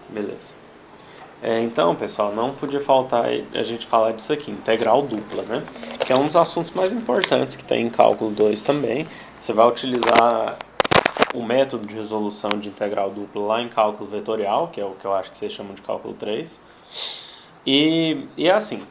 Beleza. Então, pessoal, não podia faltar a gente falar disso aqui, integral dupla, né? Que é um dos assuntos mais importantes que tem em cálculo 2 também. Você vai utilizar o método de resolução de integral dupla lá em cálculo vetorial, que é o que eu acho que vocês chamam de cálculo 3. E é assim,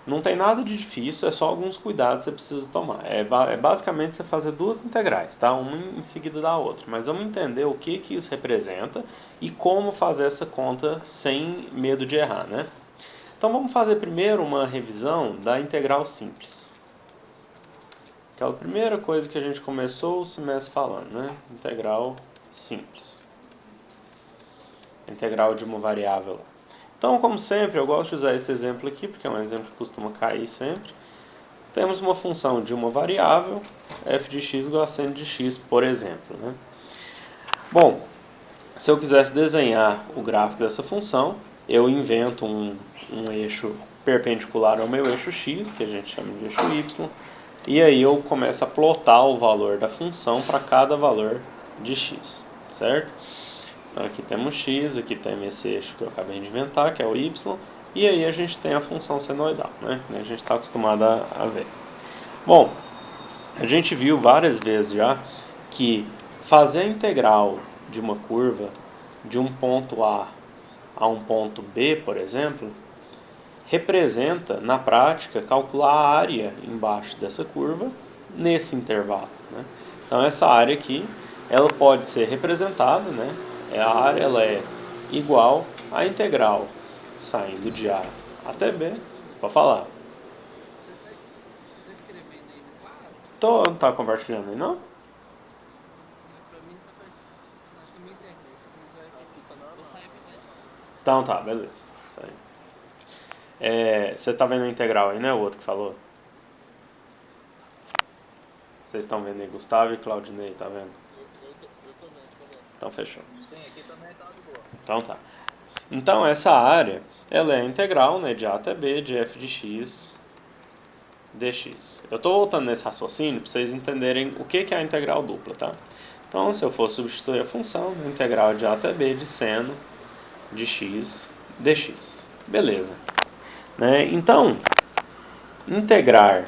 não tem nada de difícil, é só alguns cuidados que você precisa tomar. É basicamente você fazer duas integrais, tá? Uma em seguida da outra. Mas vamos entender o que isso representa e como fazer essa conta sem medo de errar, né? Então vamos fazer primeiro uma revisão da integral simples. Aquela primeira coisa que a gente começou o semestre falando, né? Integral simples. Integral de uma variável. Então, como sempre, eu gosto de usar esse exemplo aqui, porque é um exemplo que costuma cair sempre. Temos uma função de uma variável, f de x igual a seno de x, por exemplo, né? Bom, se eu quisesse desenhar o gráfico dessa função, eu invento um eixo perpendicular ao meu eixo x, que a gente chama de eixo y, e aí eu começo a plotar o valor da função para cada valor de x, certo? Então aqui temos x, aqui temos esse eixo que eu acabei de inventar, que é o y, e aí a gente tem a função senoidal, né? Que a gente está acostumado a ver. Bom, a gente viu várias vezes já que fazer a integral de uma curva de um ponto a um ponto B, por exemplo, representa, na prática, calcular a área embaixo dessa curva nesse intervalo, né? Então essa área aqui, ela pode ser representada, né? A área ela é igual à integral saindo de A até B. Pode falar. Você tá escrevendo aí no quadro? Não tá compartilhando aí, não? Pra mim não tá aparecendo. Acho que é minha internet. Vou sair pra trás. Então tá, beleza. Isso aí. Você tá vendo a integral aí, né? O outro que falou. Vocês estão vendo aí, Gustavo e Claudinei, tá vendo? Eu tô vendo. Então fechou. Sim, aqui também tá de boa. Então tá. Então essa área, ela é a integral, né, de A até B de f de x dx. Eu estou voltando nesse raciocínio para vocês entenderem o que é a integral dupla, tá? Então, se eu for substituir a função, a integral de A até B de seno de x dx. Beleza. Né? Então, integrar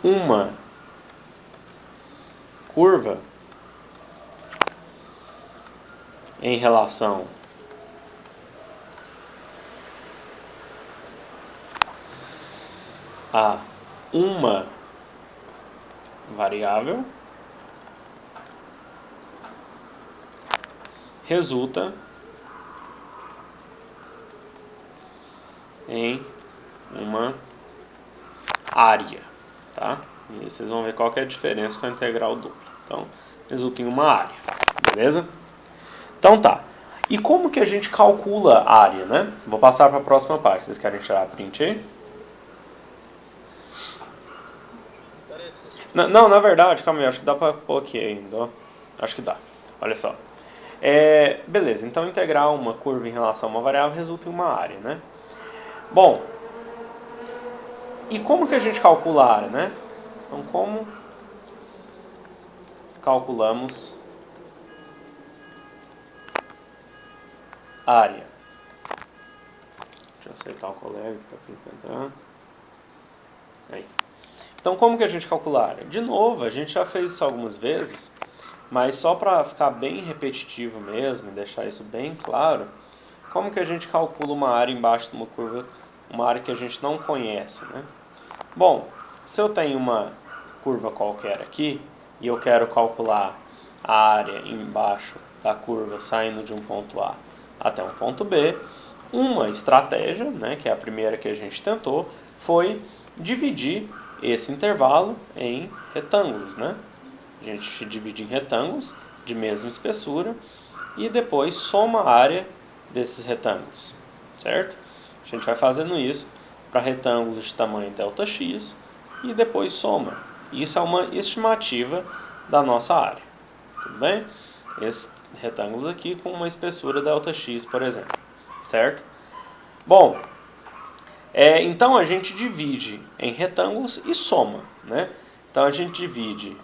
uma curva em relação a uma variável resulta em uma área, tá? E vocês vão ver qual que é a diferença com a integral dupla. Então, resulta em uma área, beleza? Então tá. E como que a gente calcula a área, né? Vou passar para a próxima parte. Vocês querem tirar a print aí? Não, na verdade, calma aí, acho que dá para pôr aqui ainda, ó. Acho que dá. Olha só. Beleza, então integrar uma curva em relação a uma variável resulta em uma área, né? Bom, e como que a gente calcula a área, né? Então, como calculamos a área? Deixa eu aceitar o colega que está aqui tentando. Aí. Então, como que a gente calcula a área? De novo, a gente já fez isso algumas vezes, mas só para ficar bem repetitivo mesmo e deixar isso bem claro, como que a gente calcula uma área embaixo de uma curva, uma área que a gente não conhece, né? Bom, se eu tenho uma curva qualquer aqui e eu quero calcular a área embaixo da curva saindo de um ponto A até um ponto B, uma estratégia, né, que é a primeira que a gente tentou, foi dividir esse intervalo em retângulos, né? A gente divide em retângulos de mesma espessura e depois soma a área desses retângulos, certo? A gente vai fazendo isso para retângulos de tamanho Δx e depois soma. Isso é uma estimativa da nossa área, tudo bem? Esses retângulos aqui com uma espessura Δx, por exemplo, certo? Bom, então a gente divide em retângulos e soma, né? Então a gente divide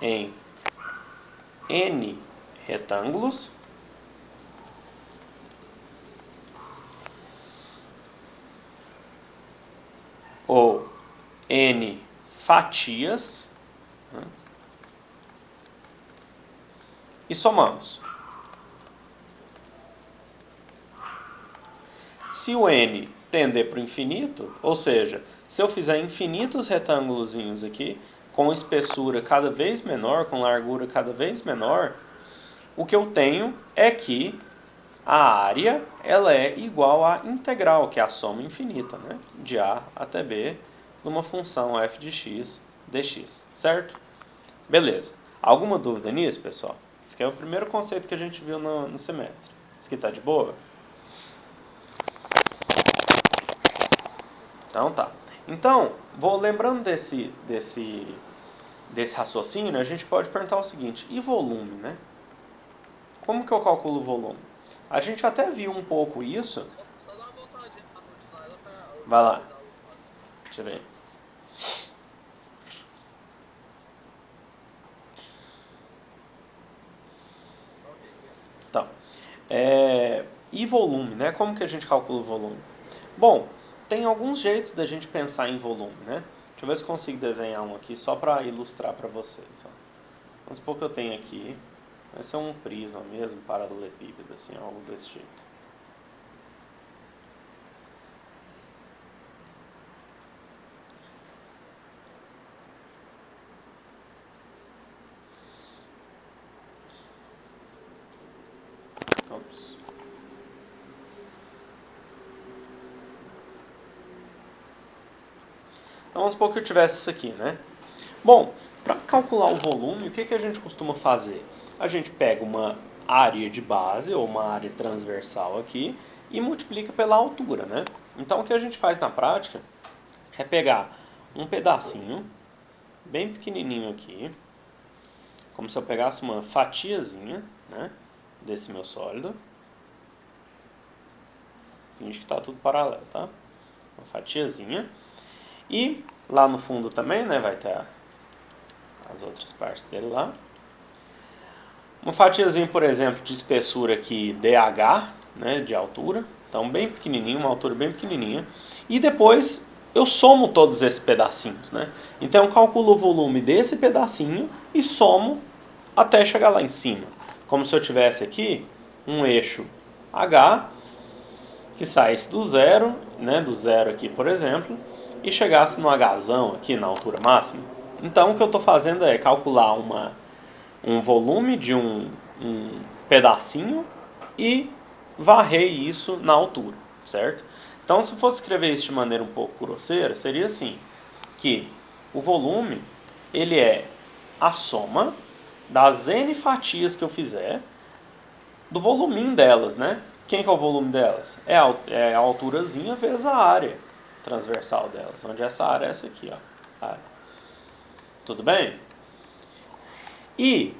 em N retângulos ou N fatias, né, e somamos. Se o N tender para o infinito, ou seja, se eu fizer infinitos retângulozinhos aqui, com espessura cada vez menor, com largura cada vez menor, o que eu tenho é que a área ela é igual à integral, que é a soma infinita, né, de A até B, de uma função f de x dx, certo? Beleza. Alguma dúvida nisso, pessoal? Esse aqui é o primeiro conceito que a gente viu no semestre. Isso aqui tá de boa? Então tá. Então, lembrando desse raciocínio, a gente pode perguntar o seguinte, e volume, né? Como que eu calculo o volume? A gente até viu um pouco isso. Só dá uma voltadinha pra continuar ela pra... Vai lá. Deixa eu ver. Então, e volume, né? Como que a gente calcula o volume? Bom, tem alguns jeitos da gente pensar em volume, né? Deixa eu ver se consigo desenhar um aqui só para ilustrar para vocês. Ó. Vamos supor que eu tenho aqui, vai ser um prisma mesmo, paralelepípedo, assim, algo desse jeito. Ops. Então, vamos supor que eu tivesse isso aqui, né? Bom, para calcular o volume, o que a gente costuma fazer? A gente pega uma área de base, ou uma área transversal aqui, e multiplica pela altura, né? Então, o que a gente faz na prática é pegar um pedacinho, bem pequenininho aqui, como se eu pegasse uma fatiazinha, né, desse meu sólido. Finge que está tudo paralelo, tá? Uma fatiazinha. E lá no fundo também, né, vai ter as outras partes dele lá. Uma fatiazinha, por exemplo, de espessura aqui DH, né, de altura. Então, bem pequenininho, uma altura bem pequenininha. E depois eu somo todos esses pedacinhos, né? Então, eu calculo o volume desse pedacinho e somo até chegar lá em cima. Como se eu tivesse aqui um eixo H que saísse do zero, né, do zero aqui, por exemplo, e chegasse no Hzão aqui na altura máxima. Então, o que eu estou fazendo é calcular um volume de um pedacinho e varrer isso na altura, certo? Então, se fosse escrever isso de maneira um pouco grosseira, seria assim, que o volume, ele é a soma das N fatias que eu fizer do voluminho delas, né? Quem que é o volume delas? É a alturazinha vezes a área transversal delas, onde essa área é essa aqui, ó. Área. Tudo bem? E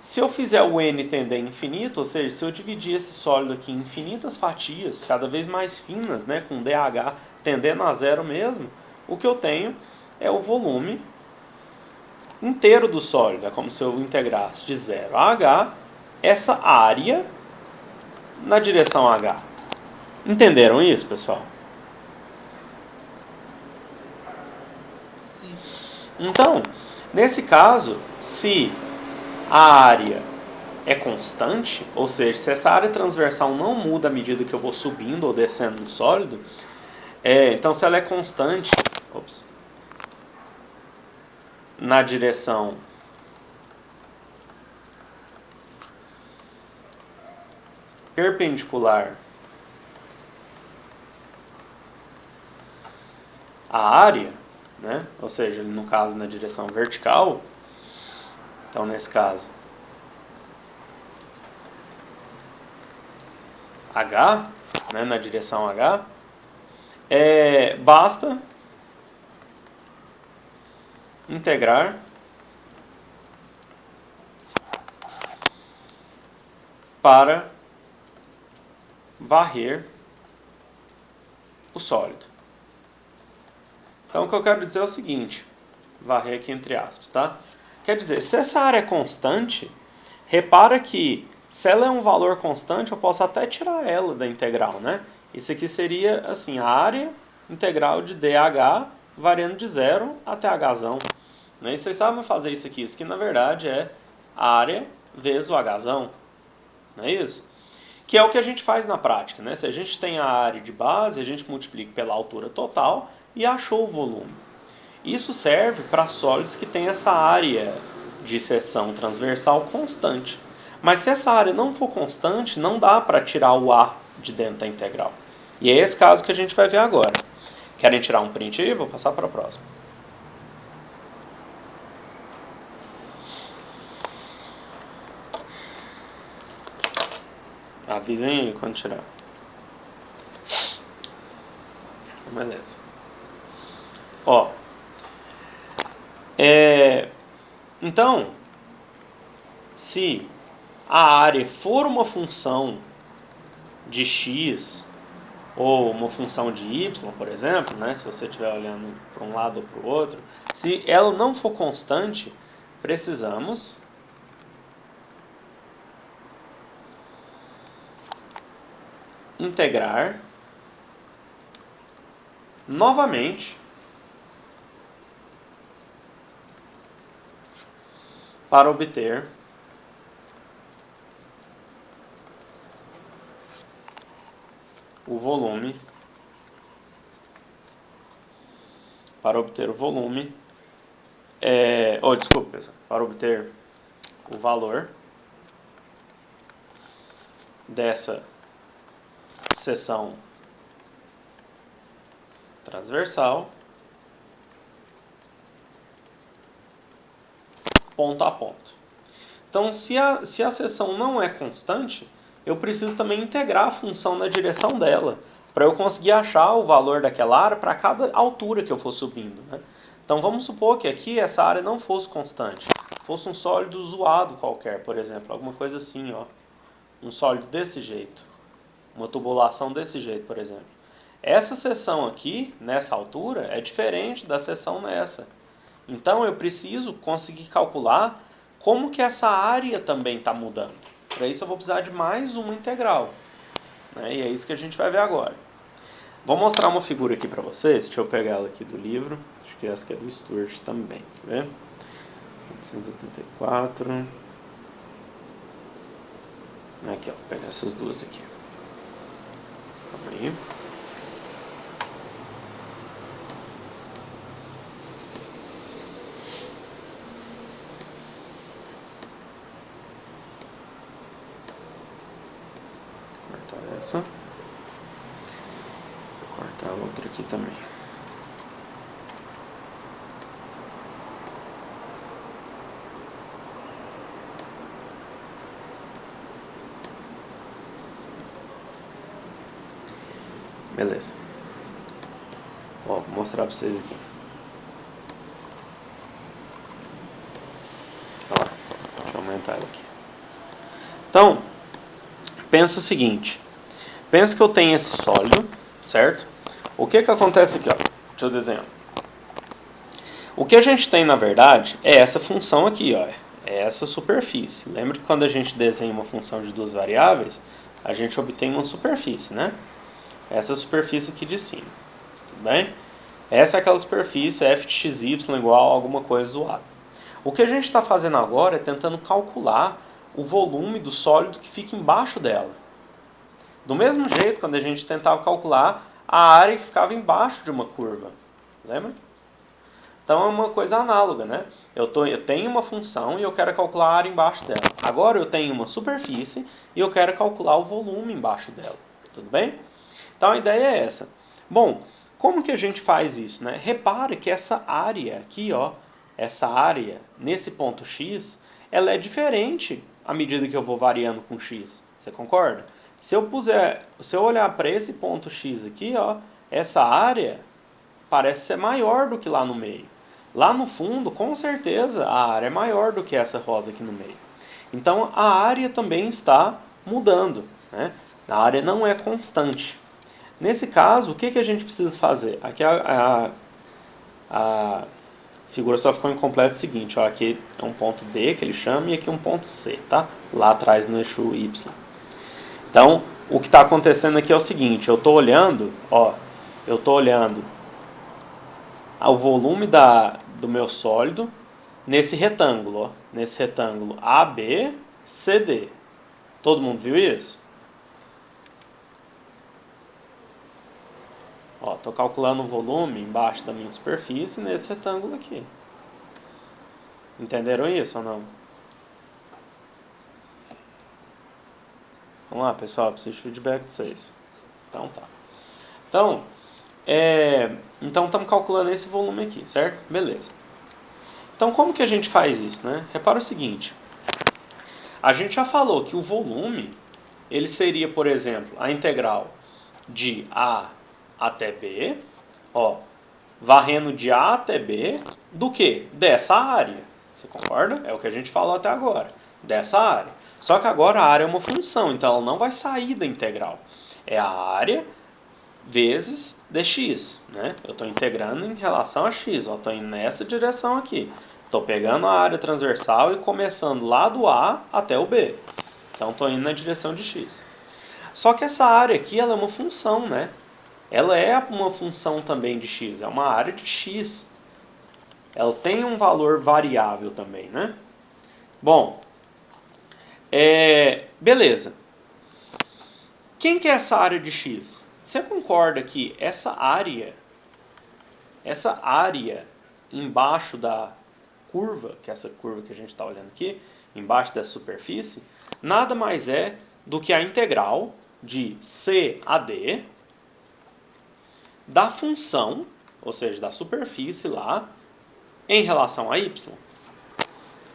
se eu fizer o N tender a infinito, ou seja, se eu dividir esse sólido aqui em infinitas fatias, cada vez mais finas, né, com DH tendendo a zero mesmo, o que eu tenho é o volume inteiro do sólido. É como se eu integrasse de 0 a H essa área na direção H. Entenderam isso, pessoal? Sim. Então, nesse caso, se a área é constante, ou seja, se essa área transversal não muda à medida que eu vou subindo ou descendo no sólido, então se ela é constante na direção perpendicular à área, né? Ou seja, no caso na direção vertical, então nesse caso H, né, na direção H, basta integrar para varrer o sólido. Então o que eu quero dizer é o seguinte, varrer aqui entre aspas, tá? Quer dizer, se essa área é constante, repara que se ela é um valor constante, eu posso até tirar ela da integral, né? Isso aqui seria, assim, a área integral de dH variando de 0 até hzão. Né? E vocês sabem fazer isso aqui na verdade é a área vezes o hzão. Não é isso? Que é o que a gente faz na prática, né? Se a gente tem a área de base, a gente multiplica pela altura total e achou o volume. Isso serve para sólidos que têm essa área de seção transversal constante. Mas se essa área não for constante, não dá para tirar o A de dentro da integral. E é esse caso que a gente vai ver agora. Querem tirar um print aí? Vou passar para a próxima. Avisem aí quando tirar. Beleza. Ó. Então, se a área for uma função de x ou uma função de y, por exemplo, né, se você estiver olhando para um lado ou para o outro, se ela não for constante, precisamos integrar novamente para obter o volume, para obter o valor dessa seção transversal ponto a ponto. Então, se a seção não é constante, eu preciso também integrar a função na direção dela, para eu conseguir achar o valor daquela área para cada altura que eu for subindo. Né? Então, vamos supor que aqui essa área não fosse constante, fosse um sólido zoado qualquer, por exemplo, alguma coisa assim, ó, um sólido desse jeito, uma tubulação desse jeito, por exemplo. Essa seção aqui, nessa altura, é diferente da seção nessa. Então, eu preciso conseguir calcular como que essa área também está mudando. Para isso, eu vou precisar de mais uma integral. Né? E é isso que a gente vai ver agora. Vou mostrar uma figura aqui para vocês. Deixa eu pegar ela aqui do livro. Acho que essa aqui é do Stuart também. Quer ver? 884. Aqui, ó. Vou pegar essas duas aqui. Calma aí. Essa. Vou cortar a outra aqui também. Beleza. Ó, vou mostrar pra vocês aqui. Olha lá. Deixa eu aumentar ela aqui. Então, pensa o seguinte. Pensa que eu tenho esse sólido, certo? O que acontece aqui, ó? Deixa eu desenhar. O que a gente tem, na verdade, é essa função aqui, ó. É essa superfície. Lembra que quando a gente desenha uma função de duas variáveis, a gente obtém uma superfície, né? Essa superfície aqui de cima. Tudo bem? Essa é aquela superfície f de xy igual a alguma coisa zoada. O que a gente está fazendo agora é tentando calcular o volume do sólido que fica embaixo dela. Do mesmo jeito, quando a gente tentava calcular a área que ficava embaixo de uma curva. Lembra? Então é uma coisa análoga, né? Eu tenho uma função e eu quero calcular a área embaixo dela. Agora eu tenho uma superfície e eu quero calcular o volume embaixo dela. Tudo bem? Então a ideia é essa. Bom, como que a gente faz isso, né? Repare que essa área aqui, ó, essa área nesse ponto x, ela é diferente à medida que eu vou variando com x. Você concorda? Se eu olhar para esse ponto x aqui, ó, essa área parece ser maior do que lá no meio. Lá no fundo, com certeza, a área é maior do que essa rosa aqui no meio. Então, a área também está mudando. Né? A área não é constante. Nesse caso, o que a gente precisa fazer? Aqui A figura só ficou incompleta o seguinte, ó, aqui é um ponto D que ele chama e aqui um ponto C, tá? Lá atrás no eixo Y. Então, o que está acontecendo aqui é o seguinte, eu estou olhando, ó, eu estou olhando o volume do meu sólido nesse retângulo, ó, nesse retângulo ABCD. Todo mundo viu isso? Ó, estou calculando o volume embaixo da minha superfície nesse retângulo aqui. Entenderam isso ou não? Vamos lá, pessoal, preciso de feedback de vocês. Então tá. Então estamos calculando esse volume aqui, certo? Beleza. Então como que a gente faz isso, né? Repara o seguinte. A gente já falou que o volume, ele seria, por exemplo, a integral de A até B, ó, varrendo de A até B, do que? Dessa área. Você concorda? É o que a gente falou até agora. Dessa área. Só que agora a área é uma função, então ela não vai sair da integral. É a área vezes dx, né? Eu estou integrando em relação a x, estou indo nessa direção aqui. Estou pegando a área transversal e começando lá do A até o B. Então estou indo na direção de x. Só que essa área aqui ela é uma função, né? Ela é uma função também de x, é uma área de x. Ela tem um valor variável também, né? Bom, beleza. Quem que é essa área de x? Você concorda que essa área embaixo da curva, que é essa curva que a gente está olhando aqui, embaixo da superfície, nada mais é do que a integral de C a D da função, ou seja, da superfície lá, em relação a y.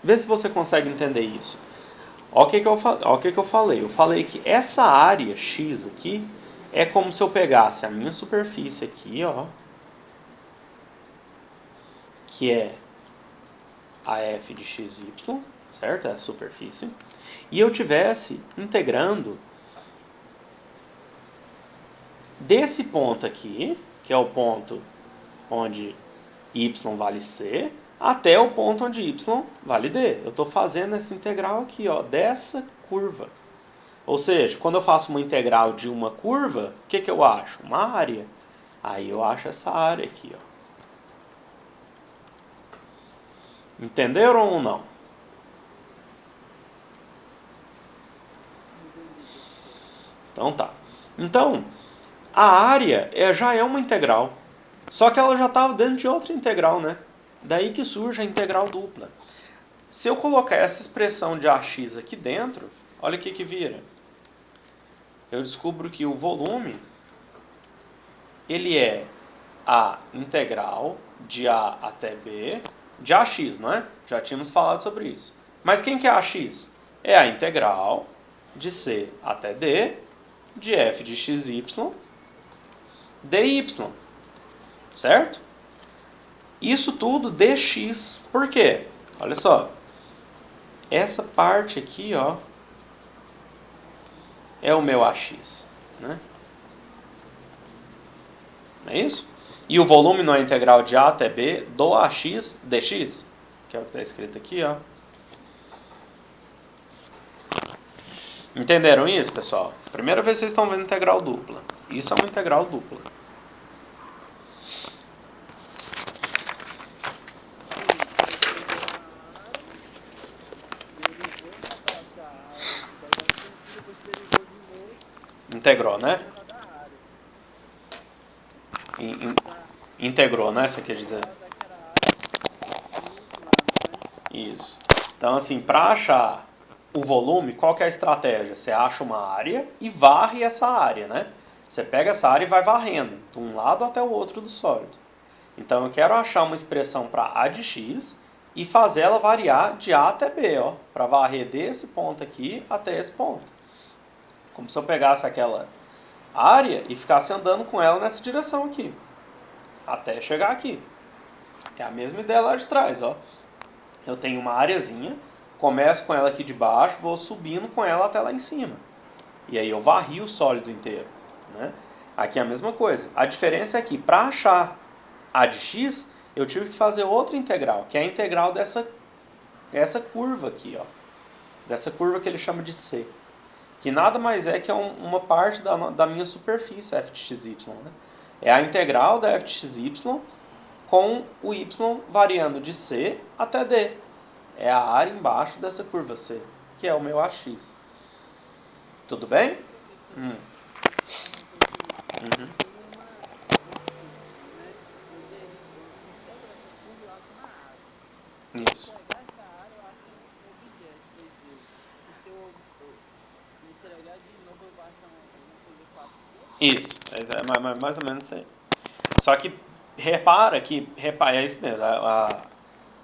Vê se você consegue entender isso. Olha o que eu falei. Eu falei que essa área x aqui é como se eu pegasse a minha superfície aqui, ó, que é a f de xy, certo? É a superfície. E eu tivesse integrando desse ponto aqui, que é o ponto onde y vale c, até o ponto onde y vale d. Eu estou fazendo essa integral aqui, ó, dessa curva. Ou seja, quando eu faço uma integral de uma curva, o que eu acho? Uma área. Aí eu acho essa área aqui, ó. Entenderam ou não? Então tá. Então, a área já é uma integral. Só que ela já estava dentro de outra integral, né? Daí que surge a integral dupla. Se eu colocar essa expressão de AX aqui dentro, olha o que vira. Eu descubro que o volume, ele é a integral de A até B de AX, não é? Já tínhamos falado sobre isso. Mas quem que é AX? É a integral de C até D de f de xy dy. Certo? Isso tudo dx. Por quê? Olha só. Essa parte aqui, ó, é o meu AX, né? Não é isso? E o volume não é integral de A até B do AX dx, que é o que está escrito aqui, ó. Entenderam isso, pessoal? Primeira vez que vocês estão vendo integral dupla. Isso é uma integral dupla. Integrou, né? Integrou, né? Você quer dizer? Isso. Então, assim, para achar o volume, qual que é a estratégia? Você acha uma área e varre essa área, né? Você pega essa área e vai varrendo, de um lado até o outro do sólido. Então, eu quero achar uma expressão para A de x e fazer ela variar de A até B, ó, para varrer desse ponto aqui até esse ponto. Como se eu pegasse aquela área e ficasse andando com ela nessa direção aqui, até chegar aqui. É a mesma ideia lá de trás, ó. Eu tenho uma areazinha, começo com ela aqui de baixo, vou subindo com ela até lá em cima. E aí eu varri o sólido inteiro, né? Aqui é a mesma coisa. A diferença é que para achar A de x, eu tive que fazer outra integral, que é a integral essa curva aqui, ó. Dessa curva que ele chama de C. Que nada mais é que uma parte da minha superfície f de xy, né? É a integral da f de xy com o y variando de C até D. É a área embaixo dessa curva C, que é o meu AX. Tudo bem? Uhum. Isso. Isso, é mais ou menos isso aí. Só que repara, é isso mesmo,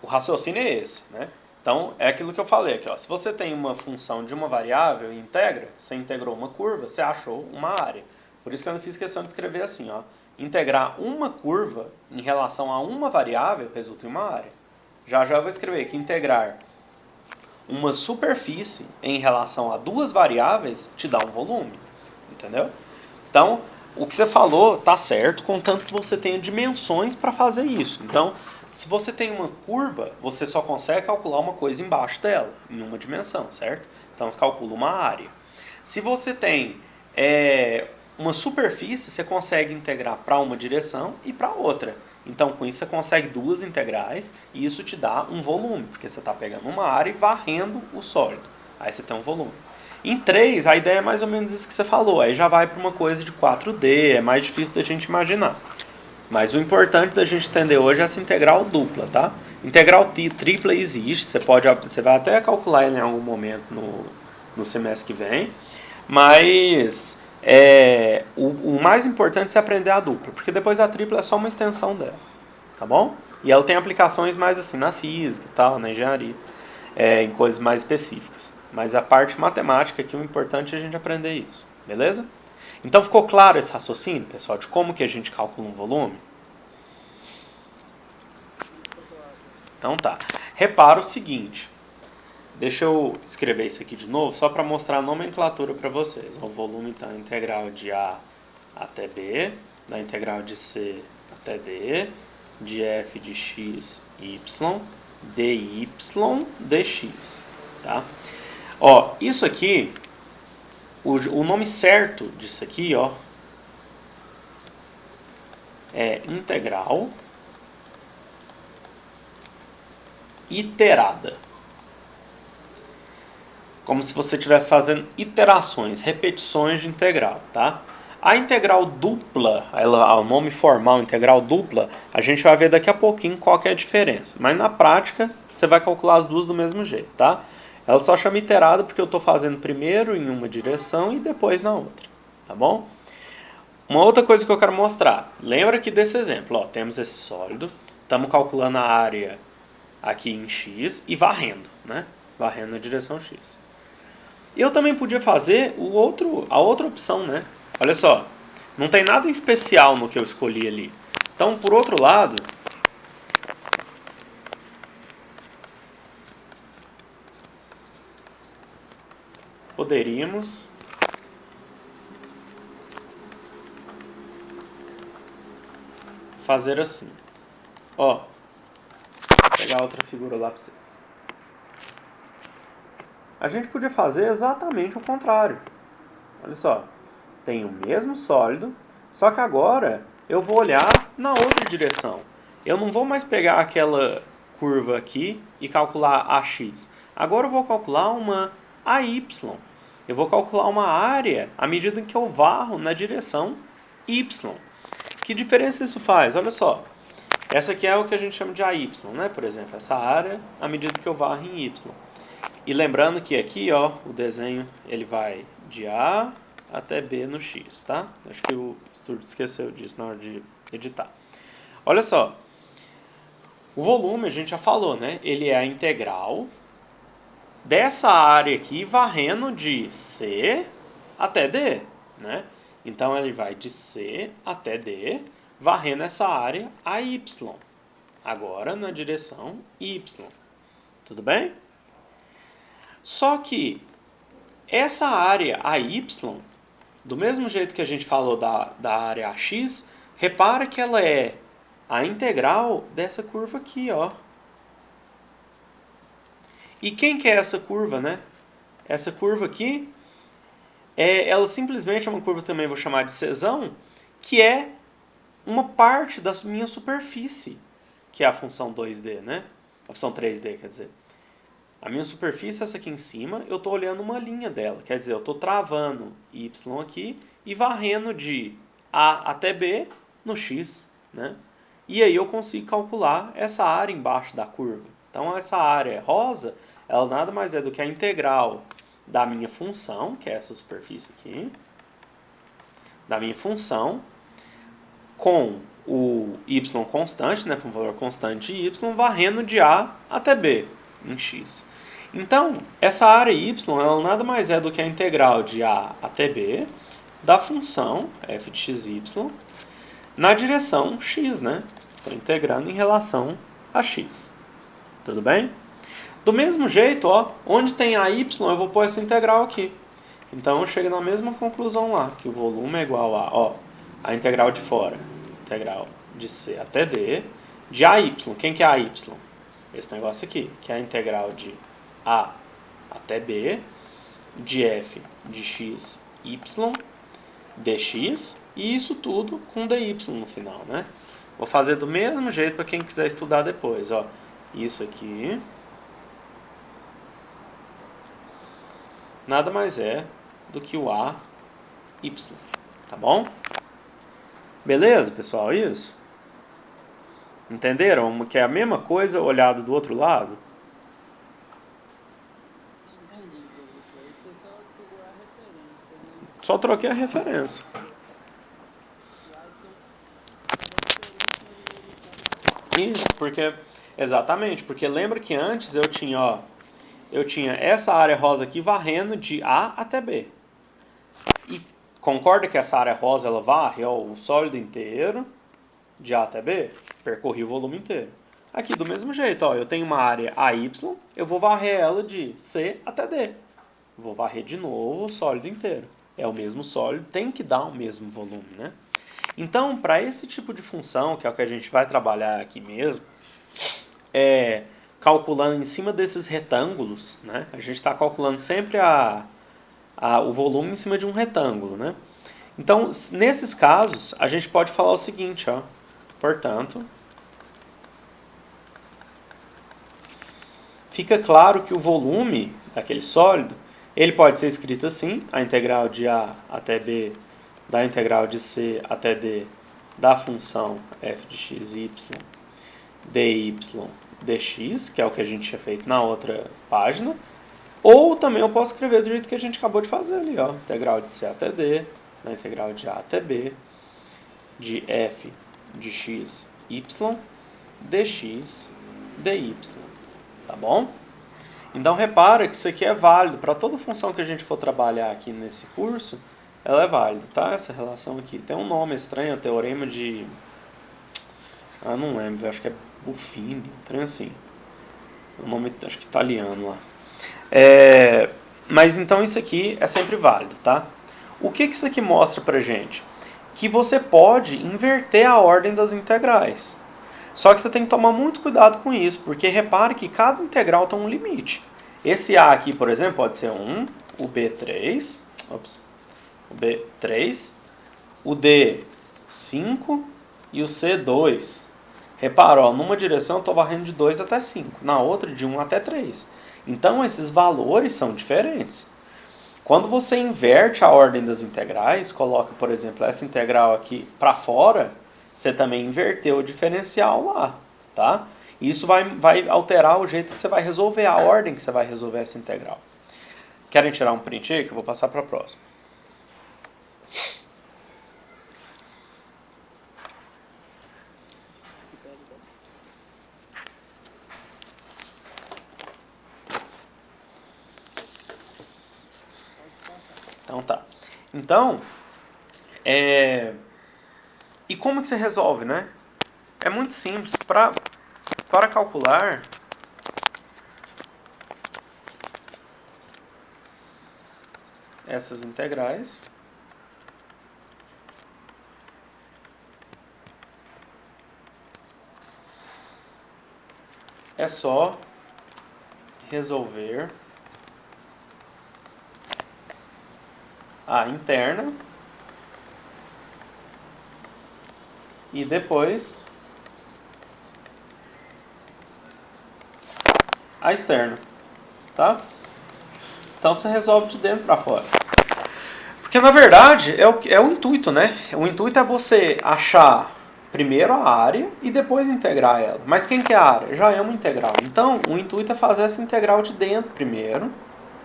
o raciocínio é esse, né? Então, é aquilo que eu falei aqui, ó. Se você tem uma função de uma variável e integra, você integrou uma curva, você achou uma área. Por isso que eu não fiz questão de escrever assim, ó. Integrar uma curva em relação a uma variável resulta em uma área. Já eu vou escrever que integrar uma superfície em relação a duas variáveis te dá um volume, entendeu? Então, o que você falou tá certo, contanto que você tenha dimensões para fazer isso. Então, se você tem uma curva, você só consegue calcular uma coisa embaixo dela, em uma dimensão, certo? Então, você calcula uma área. Se você tem uma superfície, você consegue integrar para uma direção e para outra. Então, com isso, você consegue duas integrais e isso te dá um volume, porque você está pegando uma área e varrendo o sólido. Aí você tem um volume. Em 3, a ideia é mais ou menos isso que você falou. Aí já vai para uma coisa de 4D, é mais difícil da gente imaginar. Mas o importante da gente entender hoje é essa integral dupla, tá? Integral tripla existe, você vai até calcular ela em algum momento no semestre que vem. Mas o mais importante é você aprender a dupla, porque depois a tripla é só uma extensão dela, tá bom? E ela tem aplicações mais assim na física e tal, na engenharia, em coisas mais específicas. Mas a parte matemática aqui, o importante é a gente aprender isso, beleza? Então ficou claro esse raciocínio, pessoal, de como que a gente calcula um volume? Então tá. Repara o seguinte. Deixa eu escrever isso aqui de novo, só para mostrar a nomenclatura para vocês. O volume, então, é a integral de A até B, da integral de C até D, de f de x, y, dy, dx. Tá? Ó, isso aqui, o nome certo disso aqui, ó, é integral iterada. Como se você estivesse fazendo iterações, repetições de integral, tá? A integral dupla, o nome formal integral dupla, a gente vai ver daqui a pouquinho qual que é a diferença. Mas na prática, você vai calcular as duas do mesmo jeito, tá? Ela só chama iterada porque eu estou fazendo primeiro em uma direção e depois na outra, tá bom? Uma outra coisa que eu quero mostrar. Lembra aqui desse exemplo, ó, temos esse sólido, estamos calculando a área aqui em x e varrendo, né? Varrendo na direção x. Eu também podia fazer a outra opção, né? Olha só, não tem nada em especial no que eu escolhi ali. Então, por outro lado, poderíamos fazer assim. Ó, vou pegar outra figura lá para vocês. A gente podia fazer exatamente o contrário. Olha só, tem o mesmo sólido, só que agora eu vou olhar na outra direção. Eu não vou mais pegar aquela curva aqui e calcular AX. Agora eu vou calcular uma AY. Eu vou calcular uma área à medida que eu varro na direção Y. Que diferença isso faz? Olha só. Essa aqui é o que a gente chama de AY, né? Por exemplo, essa área à medida que eu varro em Y. E lembrando que aqui, ó, o desenho ele vai de A até B no X, tá? Acho que o estudo esqueceu disso na hora de editar. Olha só, o volume a gente já falou, né? Ele é a integral dessa área aqui varrendo de C até D, né? Então ele vai de C até D, varrendo essa área a Y. Agora na direção Y. Tudo bem? Só que essa área AY, do mesmo jeito que a gente falou da área AX, repara que ela é a integral dessa curva aqui, ó. E quem que é essa curva, né? Essa curva aqui, ela simplesmente é uma curva também, vou chamar de Czão, que é uma parte da minha superfície, que é a função 2D, né? A função 3D, quer dizer. A minha superfície é essa aqui em cima, eu estou olhando uma linha dela. Quer dizer, eu estou travando y aqui e varrendo de A até B no x, né? E aí eu consigo calcular essa área embaixo da curva. Então essa área rosa, ela nada mais é do que a integral da minha função, que é essa superfície aqui, da minha função, com o y constante, né, com o valor constante de y, varrendo de A até B em x. Então, essa área y ela nada mais é do que a integral de A até B da função f de xy na direção x, né? Estou integrando em relação a x. Tudo bem? Do mesmo jeito, ó, onde tem a y, eu vou pôr essa integral aqui. Então, eu chego na mesma conclusão lá, que o volume é igual a, ó, a integral de fora, integral de c até d, de AY. Quem que é AY? Esse negócio aqui, que é a integral de A até B, de f de x, y, dx, e isso tudo com dy no final, né? Vou fazer do mesmo jeito para quem quiser estudar depois, ó. Isso aqui nada mais é do que o AY, tá bom? Beleza, pessoal? Isso? Entenderam? Que é a mesma coisa olhado do outro lado? Sim, entendi, professor. Você só trocou a referência, né? Só troquei a referência. Lá tem uma referência Isso, porque... Exatamente, porque lembra que antes eu tinha, ó... Eu tinha essa área rosa aqui varrendo de A até B. E concorda que essa área rosa ela varre ó, o sólido inteiro, de A até B? Percorri o volume inteiro. Aqui do mesmo jeito, ó, eu tenho uma área AY, eu vou varrer ela de C até D. Vou varrer de novo o sólido inteiro. É o mesmo sólido, tem que dar o mesmo volume, né? Então, para esse tipo de função, que é o que a gente vai trabalhar aqui mesmo, calculando em cima desses retângulos, né? A gente está calculando sempre o volume em cima de um retângulo, né? Então, nesses casos, a gente pode falar o seguinte, ó. Portanto, fica claro que o volume daquele sólido, ele pode ser escrito assim, a integral de A até B da integral de C até D da função f de xy dy dx, que é o que a gente tinha feito na outra página. Ou também eu posso escrever do jeito que a gente acabou de fazer ali, ó, integral de C até D, da integral de A até B, de f de x, y, dx, dy. Tá bom? Então repara que isso aqui é válido para toda função que a gente for trabalhar aqui nesse curso, ela é válida, tá? Essa relação aqui. Tem um nome estranho, o teorema de... não lembro, acho que é Buffini, um trem assim. Um nome, acho que italiano lá. Mas então isso aqui é sempre válido, tá? O que isso aqui mostra pra gente? Que você pode inverter a ordem das integrais. Só que você tem que tomar muito cuidado com isso, porque repare que cada integral tem um limite. Esse A aqui, por exemplo, pode ser 1, o B3, o B3, o D 5 e o C 2. Repara, ó, numa direção eu estou varrendo de 2 até 5, na outra de 1 até 3. Então esses valores são diferentes. Quando você inverte a ordem das integrais, coloca, por exemplo, essa integral aqui para fora, você também inverteu o diferencial lá, tá? Isso vai alterar o jeito que você vai resolver, a ordem que você vai resolver essa integral. Querem tirar um print aí que eu vou passar para a próxima? Então tá. Então, e como que você resolve, né? É muito simples. Para calcular, essas integrais, é só resolver a interna e depois a externa, tá? Então você resolve de dentro para fora. Porque na verdade é o intuito, né? O intuito é você achar primeiro a área e depois integrar ela. Mas quem que é a área? Já é uma integral. Então o intuito é fazer essa integral de dentro primeiro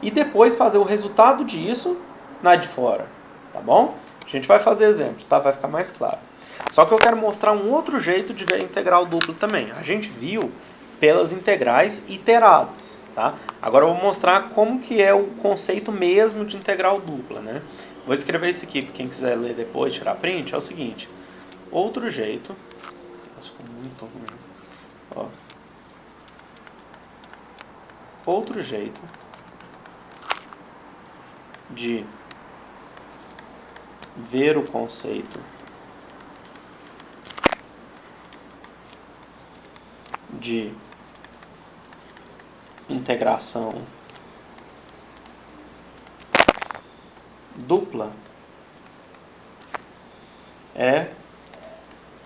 e depois fazer o resultado disso na de fora, tá bom? A gente vai fazer exemplos, tá? Vai ficar mais claro. Só que eu quero mostrar um outro jeito de ver a integral dupla também. A gente viu pelas integrais iteradas, tá? Agora eu vou mostrar como que é o conceito mesmo de integral dupla, né? Vou escrever isso aqui para quem quiser ler depois, tirar print. É o seguinte: outro jeito. Nossa, ficou muito ruim. Ó. Outro jeito de ver o conceito de integração dupla é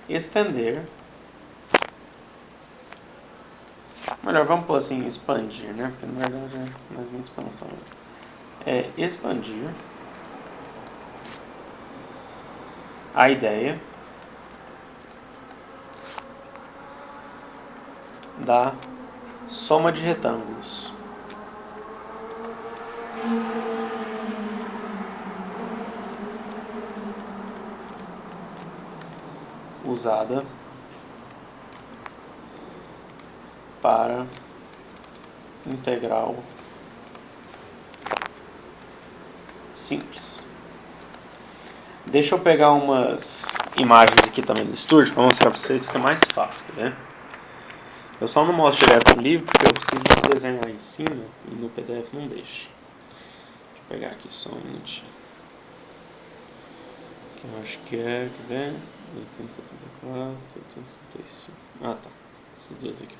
estender. Melhor, vamos pôr assim, expandir, né? Porque na verdade é mais uma expansão. É expandir a ideia da soma de retângulos usada para integral simples. Deixa eu pegar umas imagens aqui também do estúdio para mostrar para vocês, fica mais fácil, né? Eu só não mostro direto no livro porque eu preciso de desenhar em cima e no PDF não deixa. Deixa eu pegar aqui só um minutinho. Que eu acho que é, quer ver? 874, 875. Ah, tá. Esses dois aqui.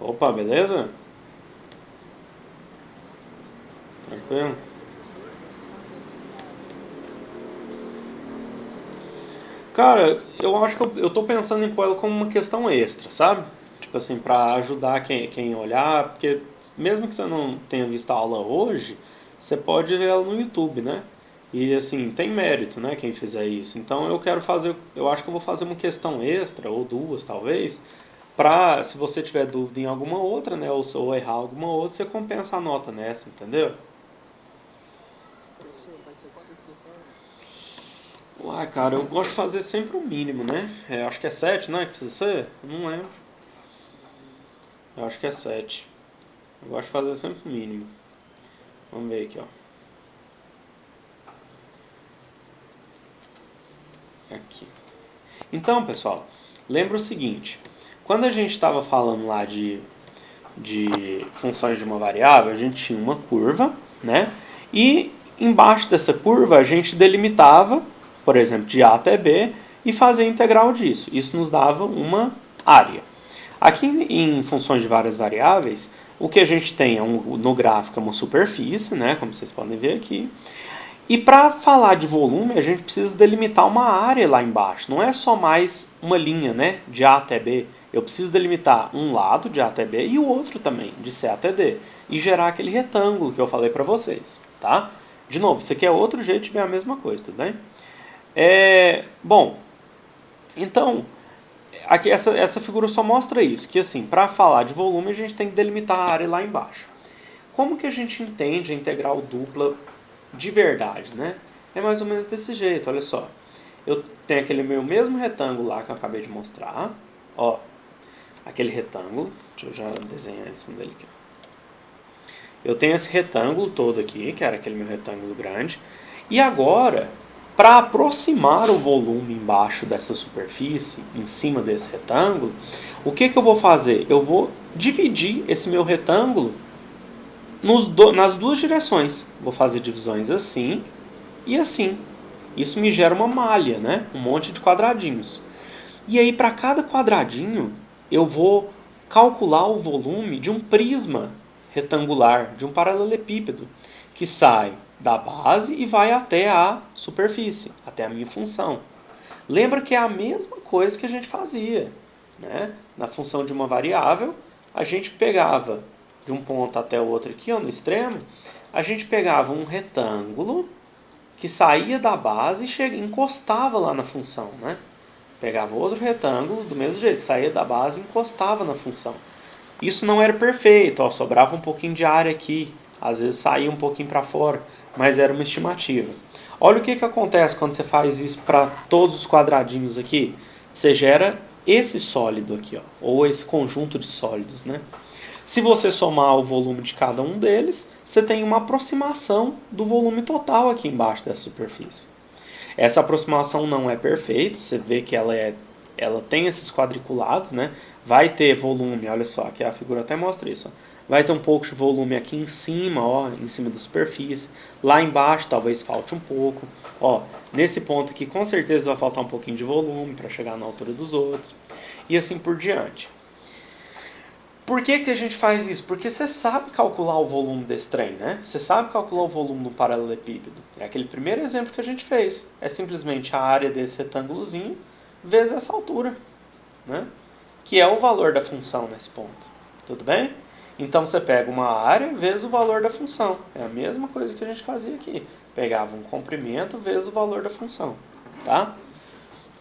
Opa, beleza? Tranquilo? Cara, eu acho que eu tô pensando em pôr ela como uma questão extra, sabe? Tipo assim, pra ajudar quem olhar, porque mesmo que você não tenha visto a aula hoje, você pode ver ela no YouTube, né? E assim, tem mérito, né, quem fizer isso. Então eu acho que eu vou fazer uma questão extra, ou duas talvez, pra, se você tiver dúvida em alguma outra, né, ou errar alguma outra, você compensa a nota nessa, entendeu? Professor, vai ser quantas questões? Uai, cara, eu gosto de fazer sempre o mínimo, né? Acho que é 7, né? Que precisa ser? Eu não lembro. Eu acho que é 7. Eu gosto de fazer sempre o mínimo. Vamos ver aqui, ó. Aqui. Então, pessoal, lembra o seguinte. Quando a gente estava falando lá de funções de uma variável, a gente tinha uma curva, né? E embaixo dessa curva a gente delimitava, por exemplo, de A até B e fazia a integral disso. Isso nos dava uma área. Aqui em funções de várias variáveis, o que a gente tem no gráfico é uma superfície, né? Como vocês podem ver aqui. E para falar de volume, a gente precisa delimitar uma área lá embaixo. Não é só mais uma linha, né, de A até B. Eu preciso delimitar um lado de A até B e o outro também, de C até D. E gerar aquele retângulo que eu falei para vocês, tá? De novo, isso aqui é outro jeito de ver a mesma coisa, tudo bem? Bom, então, aqui essa figura só mostra isso, que assim, para falar de volume, a gente tem que delimitar a área lá embaixo. Como que a gente entende a integral dupla de verdade, né? É mais ou menos desse jeito, olha só. Eu tenho aquele meu mesmo retângulo lá que eu acabei de mostrar, ó. Aquele retângulo, deixa eu já desenhar em cima dele aqui. Eu tenho esse retângulo todo aqui, que era aquele meu retângulo grande. E agora, Para aproximar o volume embaixo dessa superfície, em cima desse retângulo, o que eu vou fazer? Eu vou dividir esse meu retângulo nas duas direções. Vou fazer divisões assim e assim. Isso me gera uma malha, né? Um monte de quadradinhos. E aí, para cada quadradinho, eu vou calcular o volume de um prisma retangular, de um paralelepípedo, que sai da base e vai até a superfície, até a minha função. Lembra que é a mesma coisa que a gente fazia, né? Na função de uma variável, a gente pegava de um ponto até o outro aqui, ó, no extremo, a gente pegava um retângulo que saía da base e encostava lá na função, né? Pegava outro retângulo, do mesmo jeito, saía da base e encostava na função. Isso não era perfeito, ó, sobrava um pouquinho de área aqui, às vezes saía um pouquinho para fora, mas era uma estimativa. Olha o que acontece quando você faz isso para todos os quadradinhos aqui. Você gera esse sólido aqui, ó, ou esse conjunto de sólidos, né? Se você somar o volume de cada um deles, você tem uma aproximação do volume total aqui embaixo dessa superfície. Essa aproximação não é perfeita, você vê que ela tem esses quadriculados, né? Vai ter volume, olha só, aqui a figura até mostra isso. Ó. Vai ter um pouco de volume aqui em cima, ó, em cima da superfície. Lá embaixo talvez falte um pouco. Ó, nesse ponto aqui com certeza vai faltar um pouquinho de volume para chegar na altura dos outros. E assim por diante. Por que a gente faz isso? Porque você sabe calcular o volume desse trem, né? Você sabe calcular o volume do paralelepípedo. É aquele primeiro exemplo que a gente fez. É simplesmente a área desse retângulozinho vezes essa altura, né? Que é o valor da função nesse ponto. Tudo bem? Então você pega uma área vezes o valor da função. É a mesma coisa que a gente fazia aqui. Pegava um comprimento vezes o valor da função. Tá?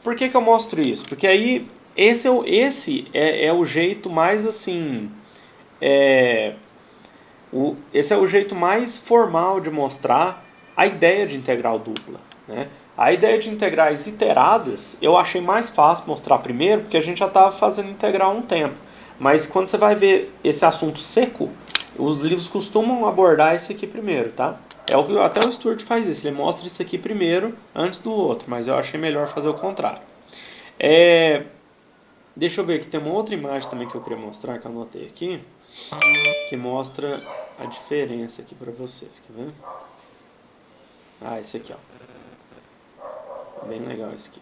Por que eu mostro isso? Porque aí esse é o jeito mais assim... esse é o jeito mais formal de mostrar a ideia de integral dupla, né? A ideia de integrais iteradas eu achei mais fácil mostrar primeiro, porque a gente já estava fazendo integral há um tempo. Mas quando você vai ver esse assunto seco, os livros costumam abordar esse aqui primeiro, tá? Até o Stuart faz isso, ele mostra isso aqui primeiro, antes do outro, mas eu achei melhor fazer o contrário. Deixa eu ver aqui, tem uma outra imagem também que eu queria mostrar, que eu anotei aqui, que mostra a diferença aqui para vocês, quer ver? Ah, esse aqui, ó. Bem legal esse aqui.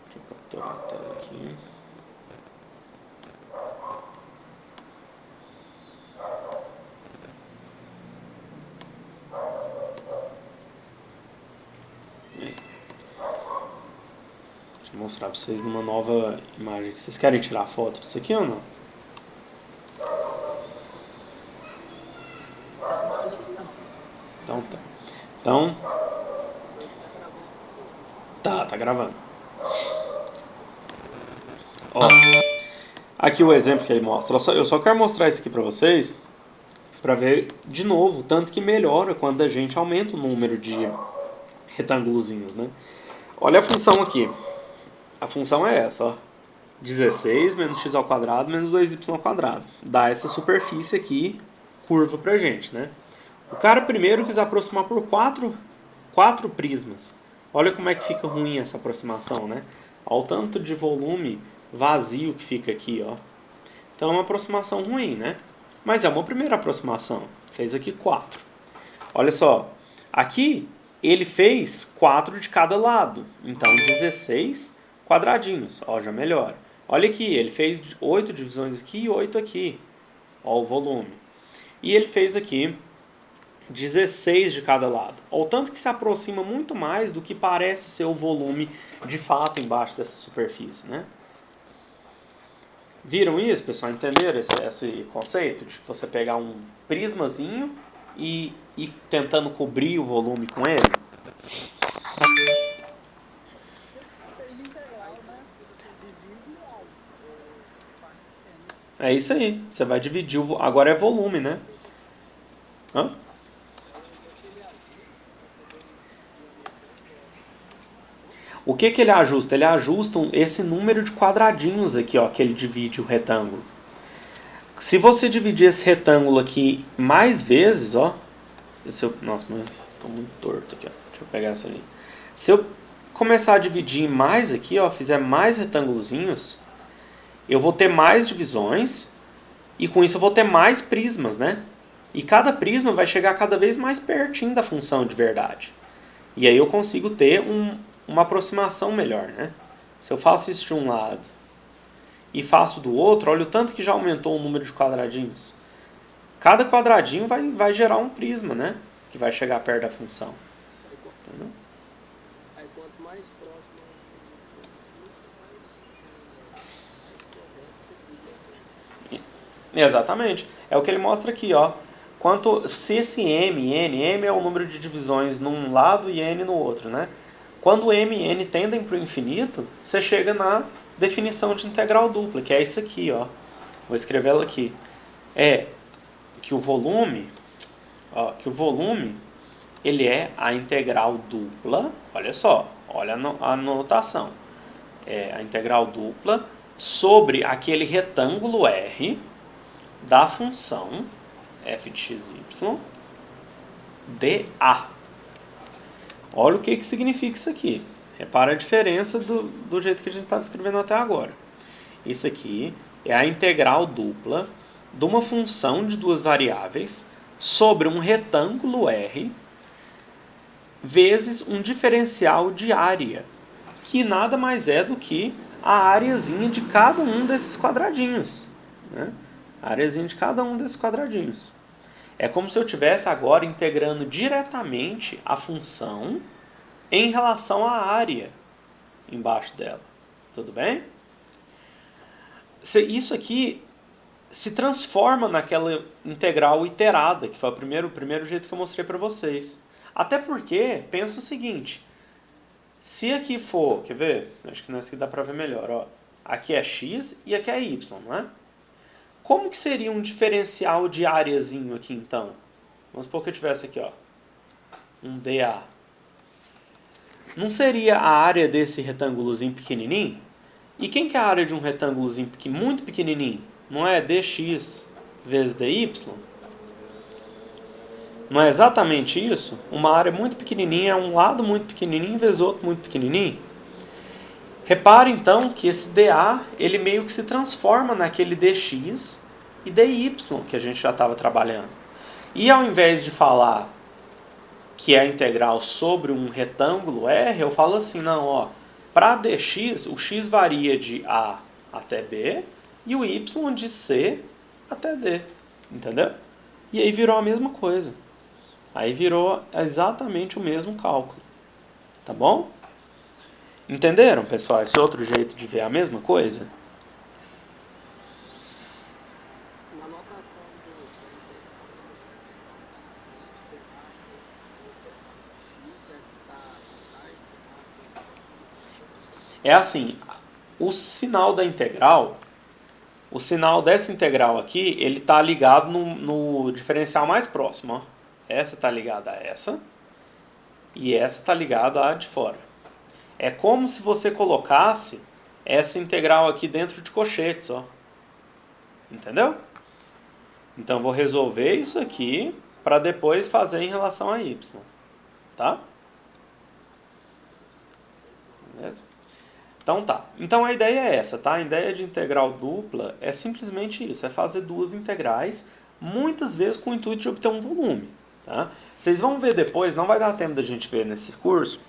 Deixa eu capturar a tela aqui. Deixa eu mostrar para vocês numa nova imagem. Vocês querem tirar foto disso aqui ou não? Então tá. Então... Tá gravando. Ó, aqui o exemplo que ele mostra. Eu só quero mostrar isso aqui para vocês, para ver de novo, tanto que melhora quando a gente aumenta o número de retângulozinhos, né? Olha a função aqui. A função é essa, ó. 16 menos x ao quadrado menos 2y ao quadrado. Dá essa superfície aqui, curva pra gente, né? O cara primeiro quis aproximar por quatro prismas. Olha como é que fica ruim essa aproximação, né? Olha o tanto de volume vazio que fica aqui, ó. Então é uma aproximação ruim, né? Mas é uma primeira aproximação. Fez aqui 4. Olha só. Aqui ele fez 4 de cada lado. Então 16 quadradinhos. Ó, já melhora. Olha aqui, ele fez 8 divisões aqui e 8 aqui. Ó, o volume. E ele fez aqui 16 de cada lado. Ó, o tanto que se aproxima muito mais do que parece ser o volume de fato embaixo dessa superfície, né? Viram isso, pessoal? Entenderam esse conceito de você pegar um prismazinho e ir tentando cobrir o volume com ele? É isso aí. Você vai dividir o... Agora é volume, né? Hã? O que ele ajusta? Ele ajusta esse número de quadradinhos aqui, ó, que ele divide o retângulo. Se você dividir esse retângulo aqui mais vezes, ó, Nossa, mas tô muito torto aqui, ó. Deixa eu pegar essa ali. Se eu começar a dividir mais aqui, ó, fizer mais retângulozinhos, eu vou ter mais divisões e com isso eu vou ter mais prismas, né? E cada prisma vai chegar cada vez mais pertinho da função de verdade. E aí eu consigo ter uma aproximação melhor, né? Se eu faço isso de um lado e faço do outro, olha o tanto que já aumentou o número de quadradinhos. Cada quadradinho vai gerar um prisma, né? Que vai chegar perto da função. Entendeu? Aí quanto mais próximo ao mais correto você cria. Exatamente. É o que ele mostra aqui, ó. Se esse m é o número de divisões num lado e n no outro, né? Quando m e n tendem para o infinito, você chega na definição de integral dupla, que é isso aqui, ó. Vou escrever ela aqui. É que o volume, ele é a integral dupla, olha só, olha a notação. É a integral dupla sobre aquele retângulo R da função f de x, y dA. Olha o que significa isso aqui. Repara a diferença do jeito que a gente estava escrevendo até agora. Isso aqui é a integral dupla de uma função de duas variáveis sobre um retângulo R vezes um diferencial de área, que nada mais é do que a areazinha de cada um desses quadradinhos. Né? A areazinha de cada um desses quadradinhos. É como se eu estivesse agora integrando diretamente a função em relação à área embaixo dela. Tudo bem? Isso aqui se transforma naquela integral iterada, que foi o primeiro jeito que eu mostrei para vocês. Até porque, pensa o seguinte, se aqui for, quer ver? Acho que nessa aqui dá para ver melhor. Ó. Aqui é x e aqui é y, não é? Como que seria um diferencial de areazinho aqui então? Vamos supor que eu tivesse aqui, ó, um dA. Não seria a área desse retângulozinho pequenininho? E quem que é a área de um retângulozinho muito pequenininho? Não é dx vezes dy? Não é exatamente isso? Uma área muito pequenininha é um lado muito pequenininho vezes outro muito pequenininho? Repare então que esse dA, ele meio que se transforma naquele dx e dy que a gente já estava trabalhando. E ao invés de falar que é a integral sobre um retângulo R, eu falo assim, não, ó, para dx, o x varia de A até B e o y de C até D, entendeu? E aí virou a mesma coisa. Aí virou exatamente o mesmo cálculo, tá bom? Entenderam, pessoal? Esse outro jeito de ver a mesma coisa? Na notação do É assim, o sinal dessa integral aqui, ele está ligado no diferencial mais próximo. Ó. Essa está ligada a essa e essa está ligada à de fora. É como se você colocasse essa integral aqui dentro de colchetes. Ó. Entendeu? Então, eu vou resolver isso aqui para depois fazer em relação a y. Tá? Beleza? Então tá. Então a ideia é essa, tá? A ideia de integral dupla é simplesmente isso, é fazer duas integrais, muitas vezes com o intuito de obter um volume. Tá? Vocês vão ver depois, não vai dar tempo da gente ver nesse curso,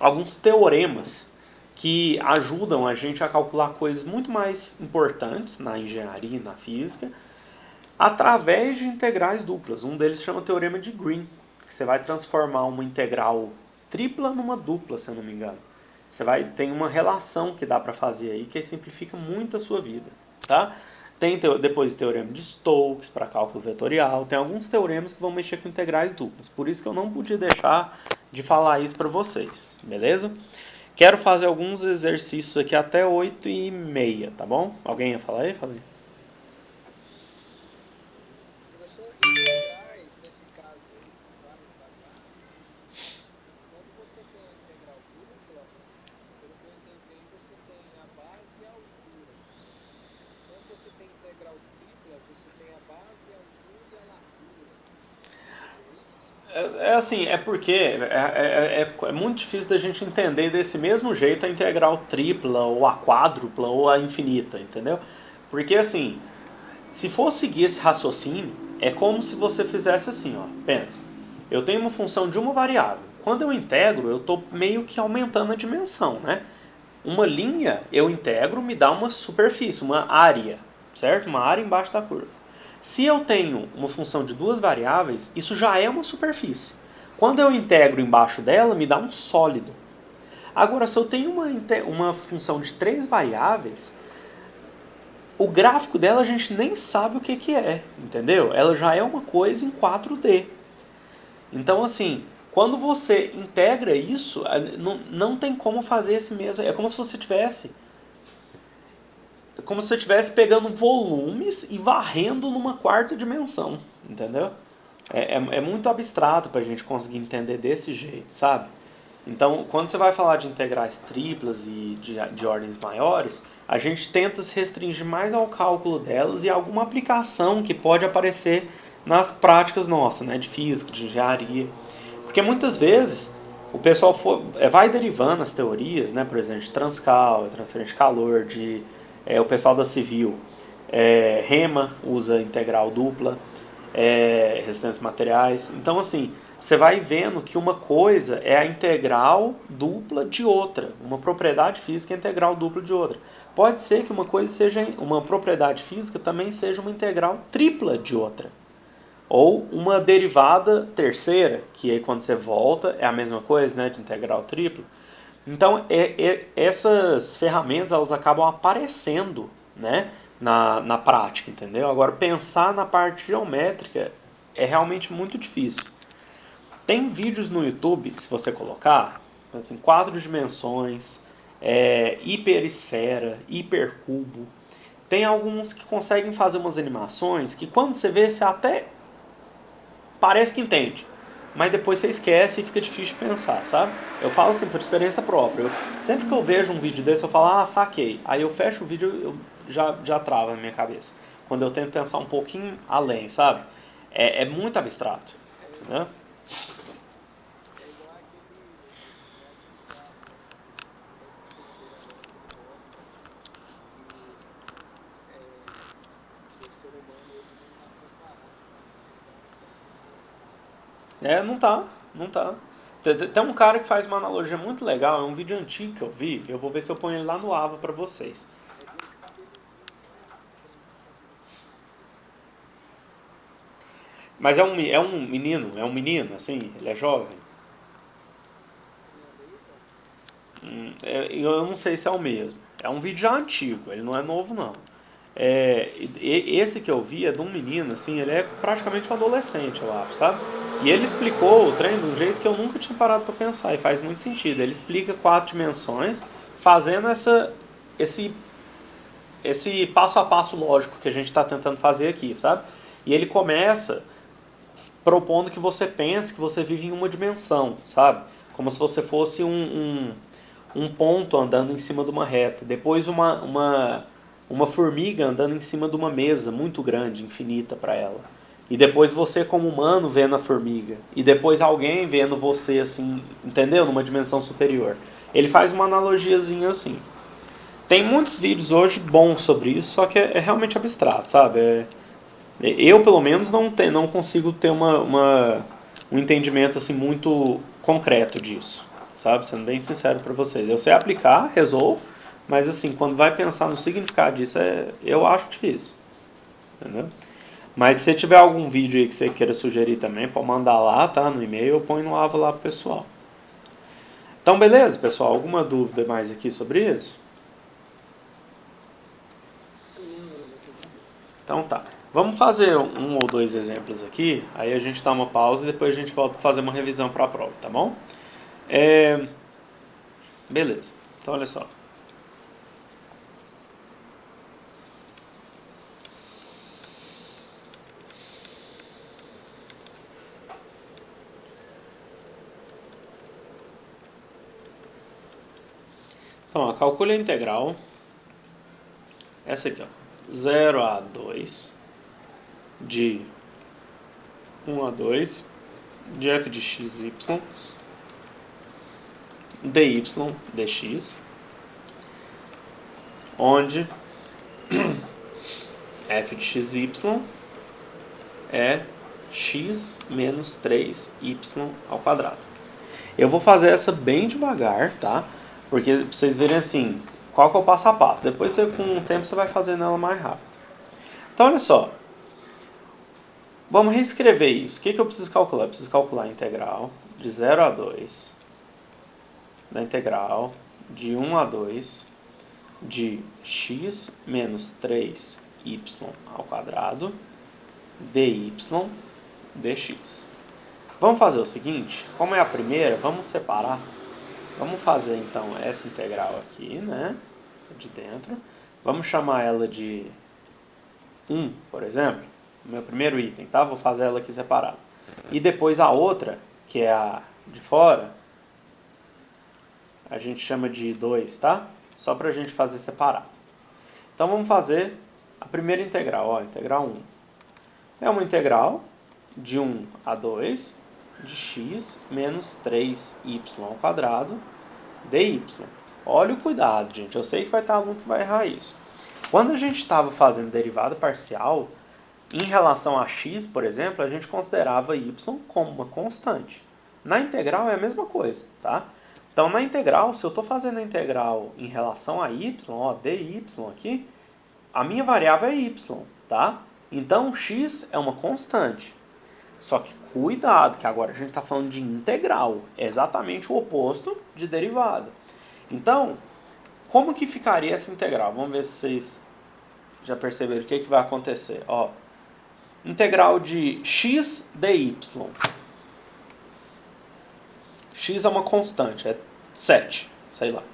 alguns teoremas que ajudam a gente a calcular coisas muito mais importantes na engenharia e na física, através de integrais duplas. Um deles chama teorema de Green, que você vai transformar uma integral tripla numa dupla, se eu não me engano. Tem uma relação que dá para fazer aí que simplifica muito a sua vida, tá? Tem depois o teorema de Stokes para cálculo vetorial, tem alguns teoremas que vão mexer com integrais duplas, por isso que eu não podia deixar de falar isso para vocês, beleza? Quero fazer alguns exercícios aqui até 8h30, tá bom? Alguém ia falar aí? Fala aí. Professor, integrais, nesse caso aí, vários quadrados, quando você tem a integral dupla, pelo que eu entendi, você tem a base e a altura. Quando você tem integral tripla, você tem a base, a altura e a largura. Seria isso? É assim, é porque é muito difícil da gente entender desse mesmo jeito a integral tripla, ou a quádrupla, ou a infinita, entendeu? Porque assim, se for seguir esse raciocínio, é como se você fizesse assim, ó, pensa. Eu tenho uma função de uma variável. Quando eu integro, eu estou meio que aumentando a dimensão, né? Uma linha eu integro me dá uma superfície, uma área, certo? Uma área embaixo da curva. Se eu tenho uma função de duas variáveis, isso já é uma superfície. Quando eu integro embaixo dela, me dá um sólido. Agora, se eu tenho uma função de três variáveis, o gráfico dela a gente nem sabe o que é, entendeu? Ela já é uma coisa em 4D. Então, assim, quando você integra isso, não tem como fazer esse mesmo. É como se você tivesse. É como se você estivesse pegando volumes e varrendo numa quarta dimensão, entendeu? É muito abstrato para a gente conseguir entender desse jeito, sabe? Então, quando você vai falar de integrais triplas e de ordens maiores, a gente tenta se restringir mais ao cálculo delas e a alguma aplicação que pode aparecer nas práticas nossas, né, de física, de engenharia. Porque muitas vezes o pessoal vai derivando as teorias, né, por exemplo, de Transcal, transferência de calor, o pessoal da Civil, REMA usa integral dupla, resistências materiais. Então, assim, você vai vendo que uma coisa é a integral dupla de outra, uma propriedade física é a integral dupla de outra. Pode ser que uma coisa seja uma propriedade física também seja uma integral tripla de outra. Ou uma derivada terceira, que aí quando você volta é a mesma coisa, né, de integral tripla. Então, essas ferramentas elas acabam aparecendo, né, na prática, entendeu? Agora, pensar na parte geométrica é realmente muito difícil. Tem vídeos no YouTube que se você colocar, assim, 4 dimensões, hiperesfera, hipercubo. Tem alguns que conseguem fazer umas animações que quando você vê, você até parece que entende. Mas depois você esquece e fica difícil de pensar, sabe? Eu falo assim por experiência própria. Sempre que eu vejo um vídeo desse, eu falo, ah, saquei. Aí eu fecho o vídeo, eu já trava na minha cabeça. Quando eu tento pensar um pouquinho além, sabe? É muito abstrato, né? É igual aquele papo, né? Dessa terceira lei proposta que o ser humano ele não está preparado para lidar com essa dimensão. Não tá, não tá. Tem um cara que faz uma analogia muito legal, é um vídeo antigo que eu vi, eu vou ver se eu ponho ele lá no Ava pra vocês. É de um cabeluzinho, né? Que tem um cabeluzinho assim. Mas é um menino, assim, ele é jovem. Não é Leita? Eu não sei se é o mesmo. É um vídeo já antigo, ele não é novo não. Esse que eu vi é de um menino, assim, ele é praticamente um adolescente, eu acho, sabe? E ele explicou o trem de um jeito que eu nunca tinha parado pra pensar, e faz muito sentido. Ele explica 4 dimensões, fazendo esse passo a passo lógico que a gente está tentando fazer aqui, sabe? E ele começa propondo que você pense que você vive em uma dimensão, sabe? Como se você fosse um ponto andando em cima de uma reta. Depois uma formiga andando em cima de uma mesa muito grande, infinita para ela. E depois você como humano vendo a formiga. E depois alguém vendo você assim, entendeu? Numa dimensão superior. Ele faz uma analogiazinha assim. Tem muitos vídeos hoje bons sobre isso, só que é realmente abstrato, sabe? Eu, pelo menos, não consigo ter um entendimento assim muito concreto disso, sabe? Sendo bem sincero para vocês. Eu sei aplicar, resolvo, mas assim, quando vai pensar no significado disso, eu acho difícil, entendeu? Mas se tiver algum vídeo aí que você queira sugerir também, pode mandar lá, tá? No e-mail, eu ponho no Ava lá pro pessoal. Então, beleza, pessoal? Alguma dúvida mais aqui sobre isso? Não, era mais ou menos. Então tá. Vamos fazer um ou dois exemplos aqui, aí a gente dá uma pausa e depois a gente volta para fazer uma revisão para a prova, tá bom? Beleza. Então olha só. Então, ó, calcule a integral. Essa aqui, ó. 0 a 2 de 1 a 2 de f de x, y, dy dx, onde f de x, y é x menos 3y ao quadrado. Eu vou fazer essa bem devagar, tá? Porque pra vocês verem assim, qual que é o passo a passo. Depois, com o tempo, você vai fazendo ela mais rápido. Então, olha só. Vamos reescrever isso. O que eu preciso calcular? Eu preciso calcular a integral de 0 a 2, da integral de 1 a 2, de x menos 3y ao quadrado, dy dx. Vamos fazer o seguinte, como é a primeira, vamos separar. Vamos fazer então essa integral aqui, né, de dentro. Vamos chamar ela de 1, por exemplo, o meu primeiro item, tá? Vou fazer ela aqui separada. E depois a outra, que é a de fora, a gente chama de 2, tá? Só pra gente fazer separado. Então vamos fazer a primeira integral, ó, integral 1. É uma integral de 1 a 2 de x menos 3y ao quadrado dy. Olha o cuidado, gente. Eu sei que vai ter aluno que vai errar isso. Quando a gente estava fazendo derivada parcial, em relação a x, por exemplo, a gente considerava y como uma constante. Na integral é a mesma coisa, tá? Então, na integral, se eu estou fazendo a integral em relação a y, ó, dy aqui, a minha variável é y, tá? Então, x é uma constante. Só que cuidado, que agora a gente está falando de integral. É exatamente o oposto de derivada. Então, como que ficaria essa integral? Vamos ver se vocês já perceberam o que vai acontecer. Ó, integral de x dy. X é uma constante, é 7, sei lá.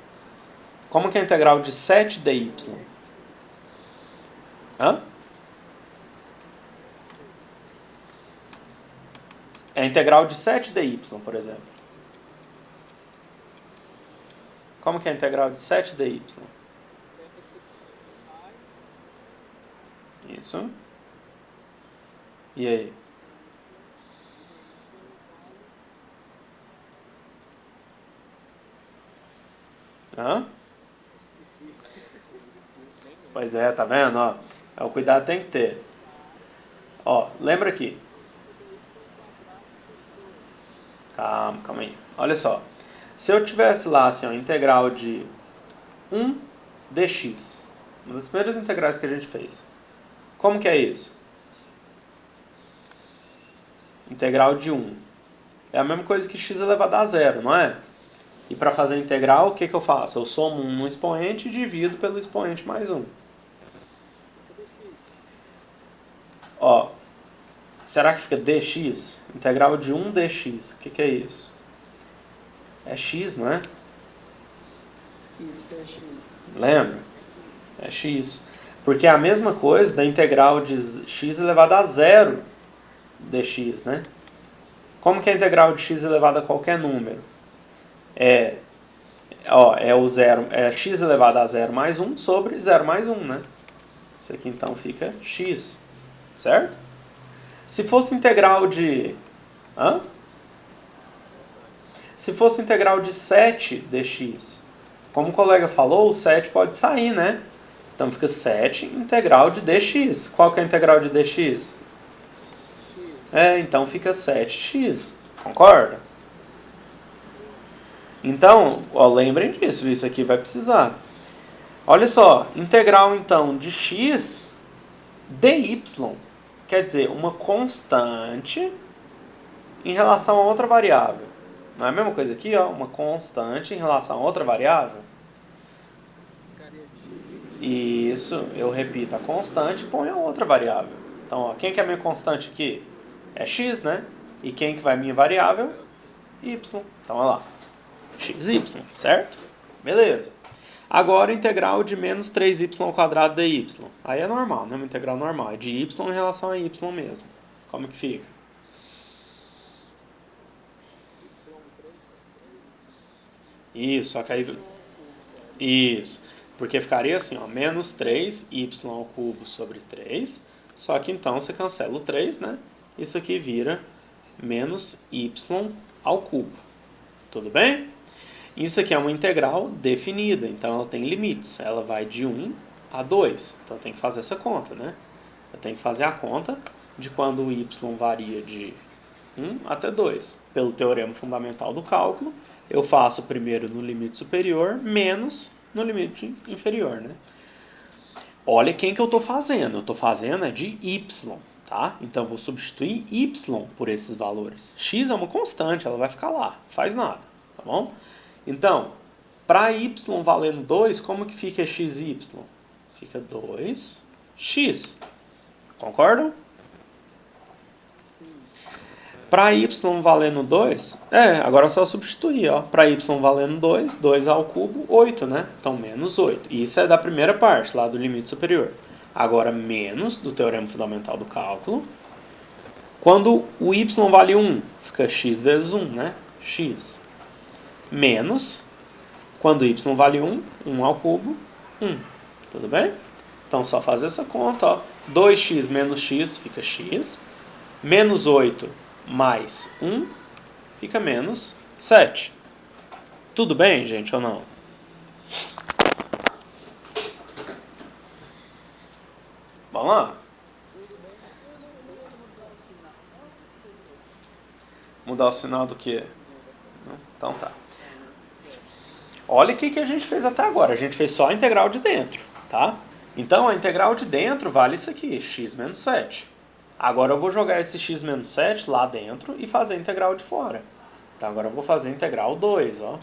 Como que é a integral de 7 dy? Hã? É a integral de 7 dy, por exemplo. Como que é a integral de 7 dy? Isso. E aí? Hã? Pois é, tá vendo? Ó, o cuidado tem que ter. Ó, lembra aqui. Calma aí. Olha só. Se eu tivesse lá assim, ó, integral de 1 dx, uma das primeiras integrais que a gente fez. Como que é isso? Integral de 1. É a mesma coisa que x elevado a zero, não é? E para fazer a integral, o que eu faço? Eu somo 1 no expoente e divido pelo expoente mais 1. Ó, será que fica dx? Integral de 1 dx. O que é isso? É x, não é? Isso é x. Lembra? É x. Porque é a mesma coisa da integral de x elevado a zero dx, né? Como que é a integral de x elevado a qualquer número? É o zero, é x elevado a 0 mais 1 sobre 0 mais 1, né? Isso aqui então fica x, certo? Se fosse integral de... Hã? Se fosse integral de 7 dx, como o colega falou, o 7 pode sair, né? Então fica 7 integral de dx. Qual que é a integral de dx? Então fica 7x. Concorda? Então, ó, lembrem disso, isso aqui vai precisar. Olha só, integral então de x dy, quer dizer, uma constante em relação a outra variável. Não é a mesma coisa aqui, ó, uma constante em relação a outra variável? Isso, eu repito a constante e ponho a outra variável. Então, ó, quem que é a minha constante aqui? É x, né? E quem que vai a minha variável? Y. Então, olha lá. xy, certo? Beleza. Agora, integral de menos 3y ao quadrado dy. Aí é normal, né? Uma integral normal. É de y em relação a y mesmo. Como que fica? Isso, só que aí... Isso. Porque ficaria assim, ó, menos 3y ao cubo sobre 3. Só que então você cancela o 3, né? Isso aqui vira menos y ao cubo. Tudo bem? Isso aqui é uma integral definida, então ela tem limites. Ela vai de 1 a 2. Então eu tenho que fazer essa conta, né? Eu tenho que fazer a conta de quando o y varia de 1 até 2. Pelo teorema fundamental do cálculo, eu faço primeiro no limite superior menos no limite inferior, né? Olha quem que eu estou fazendo. Eu estou fazendo é de y, tá? Então eu vou substituir y por esses valores. X é uma constante, ela vai ficar lá, não faz nada, tá bom? Então, para y valendo 2, como que fica xy? Fica 2x. Concordam? Sim. Para y valendo 2, agora é só substituir, ó. Para y valendo 2, 2 ao cubo, 8, né? Então, menos 8. Isso é da primeira parte, lá do limite superior. Agora, menos do teorema fundamental do cálculo. Quando o y vale 1, fica x vezes 1, né? X. Menos, quando y vale 1, 1 ao cubo, 1. Tudo bem? Então, só fazer essa conta, ó. 2x menos x fica x. Menos 8 mais 1 fica menos 7. Tudo bem, gente, ou não? Vamos lá? Mudar o sinal do quê? Então tá. Olha o que a gente fez até agora. A gente fez só a integral de dentro, tá? Então a integral de dentro vale isso aqui, x menos 7. Agora eu vou jogar esse x menos 7 lá dentro e fazer a integral de fora. Então agora eu vou fazer a integral 2, ó.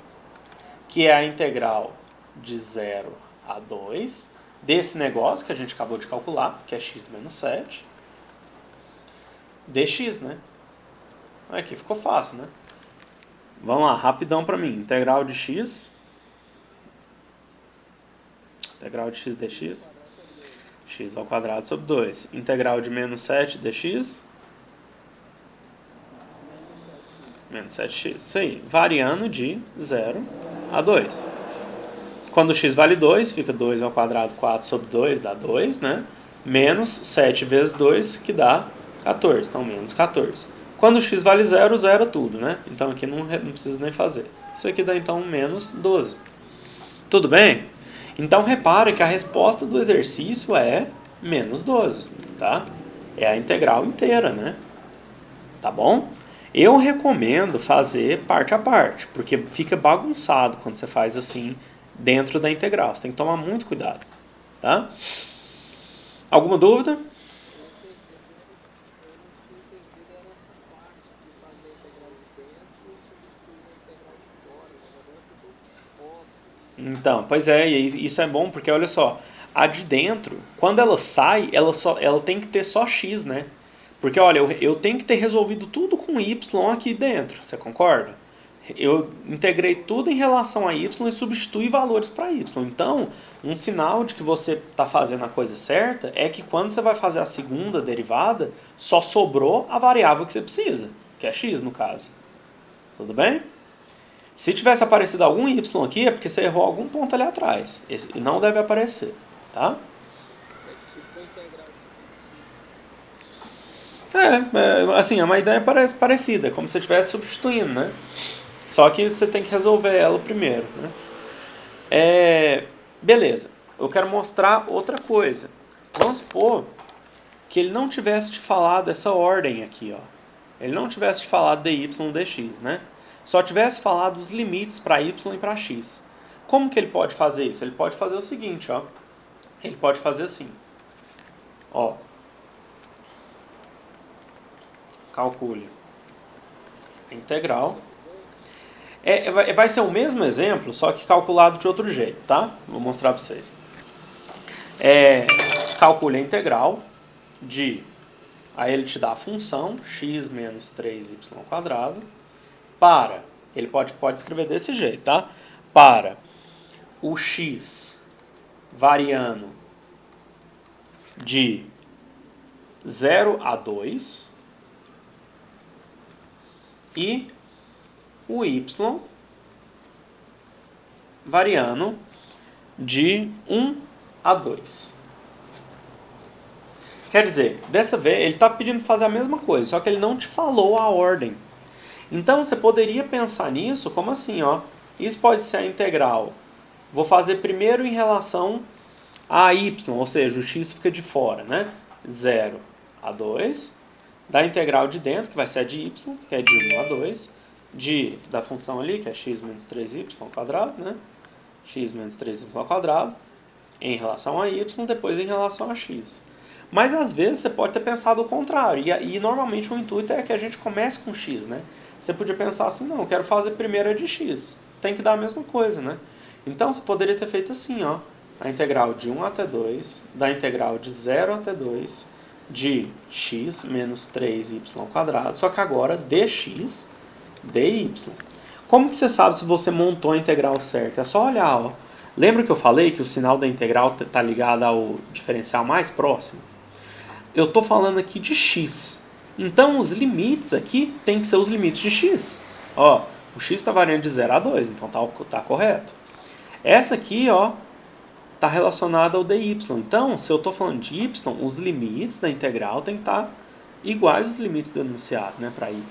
Que é a integral de 0 a 2 desse negócio que a gente acabou de calcular, que é x menos 7, dx, né? Aqui ficou fácil, né? Vamos lá, rapidão para mim. Integral de x. Integral de x dx. X ao quadrado sobre 2. Integral de menos 7 dx. Menos 7x. Isso aí. Variando de 0 a 2. Quando x vale 2, fica 2 ao quadrado, 4 sobre 2, dá 2, né? Menos 7 vezes 2, que dá 14. Então, menos 14. Quando x vale 0, zera tudo, né? Então, aqui não precisa nem fazer. Isso aqui dá, então, menos 12. Tudo bem? Então, repare que a resposta do exercício é menos 12, tá? É a integral inteira, né? Tá bom? Eu recomendo fazer parte a parte, porque fica bagunçado quando você faz assim dentro da integral. Você tem que tomar muito cuidado, tá? Alguma dúvida? Então, pois é, e isso é bom porque olha só, a de dentro, quando ela sai, ela tem que ter só x, né? Porque olha, eu tenho que ter resolvido tudo com y aqui dentro, você concorda? Eu integrei tudo em relação a y e substituí valores para y. Então, um sinal de que você está fazendo a coisa certa é que quando você vai fazer a segunda derivada, só sobrou a variável que você precisa, que é x no caso. Tudo bem? Se tivesse aparecido algum y aqui, é porque você errou algum ponto ali atrás. Esse não deve aparecer, tá? Assim, é uma ideia parecida, como se você estivesse substituindo, né? Só que você tem que resolver ela primeiro, né? Beleza, eu quero mostrar outra coisa. Vamos supor que ele não tivesse te falado essa ordem aqui, ó. Ele não tivesse te falado dy dx, né? Só tivesse falado os limites para y e para x. Como que ele pode fazer isso? Ele pode fazer o seguinte, ó. Ele pode fazer assim. Ó. Calcule a integral. Vai ser o mesmo exemplo, só que calculado de outro jeito, tá? Vou mostrar para vocês. Calcule a integral de... Aí ele te dá a função x menos 3y ao quadrado para... Ele pode escrever desse jeito, tá? Para o x variando de 0 a 2 e o y variando de 1 a 2. Quer dizer, dessa vez ele está pedindo para fazer a mesma coisa, só que ele não te falou a ordem. Então você poderia pensar nisso como assim, ó. Isso pode ser a integral. Vou fazer primeiro em relação a y, ou seja, o x fica de fora, né? 0 a 2, da integral de dentro, que vai ser a de y, que é de 1 a 2, da função ali, que é x menos 3y ao quadrado, né? X menos 3y ao quadrado, em relação a y, depois em relação a x. Mas às vezes você pode ter pensado o contrário, e normalmente o intuito é que a gente comece com x, né? Você podia pensar assim, não, eu quero fazer primeiro a de x, tem que dar a mesma coisa, né? Então você poderia ter feito assim, ó, a integral de 1 até 2, da integral de 0 até 2, de x menos 3y ao quadrado, só que agora dx, dy. Como que você sabe se você montou a integral certa? É só olhar, ó. Lembra que eu falei que o sinal da integral está ligado ao diferencial mais próximo? Eu estou falando aqui de x. Então os limites aqui tem que ser os limites de x. Ó, o x está variando de 0 a 2, então tá correto. Essa aqui, ó, está relacionada ao dy. Então, se eu estou falando de y, os limites da integral tem que estar iguais aos limites do enunciado, né, para y,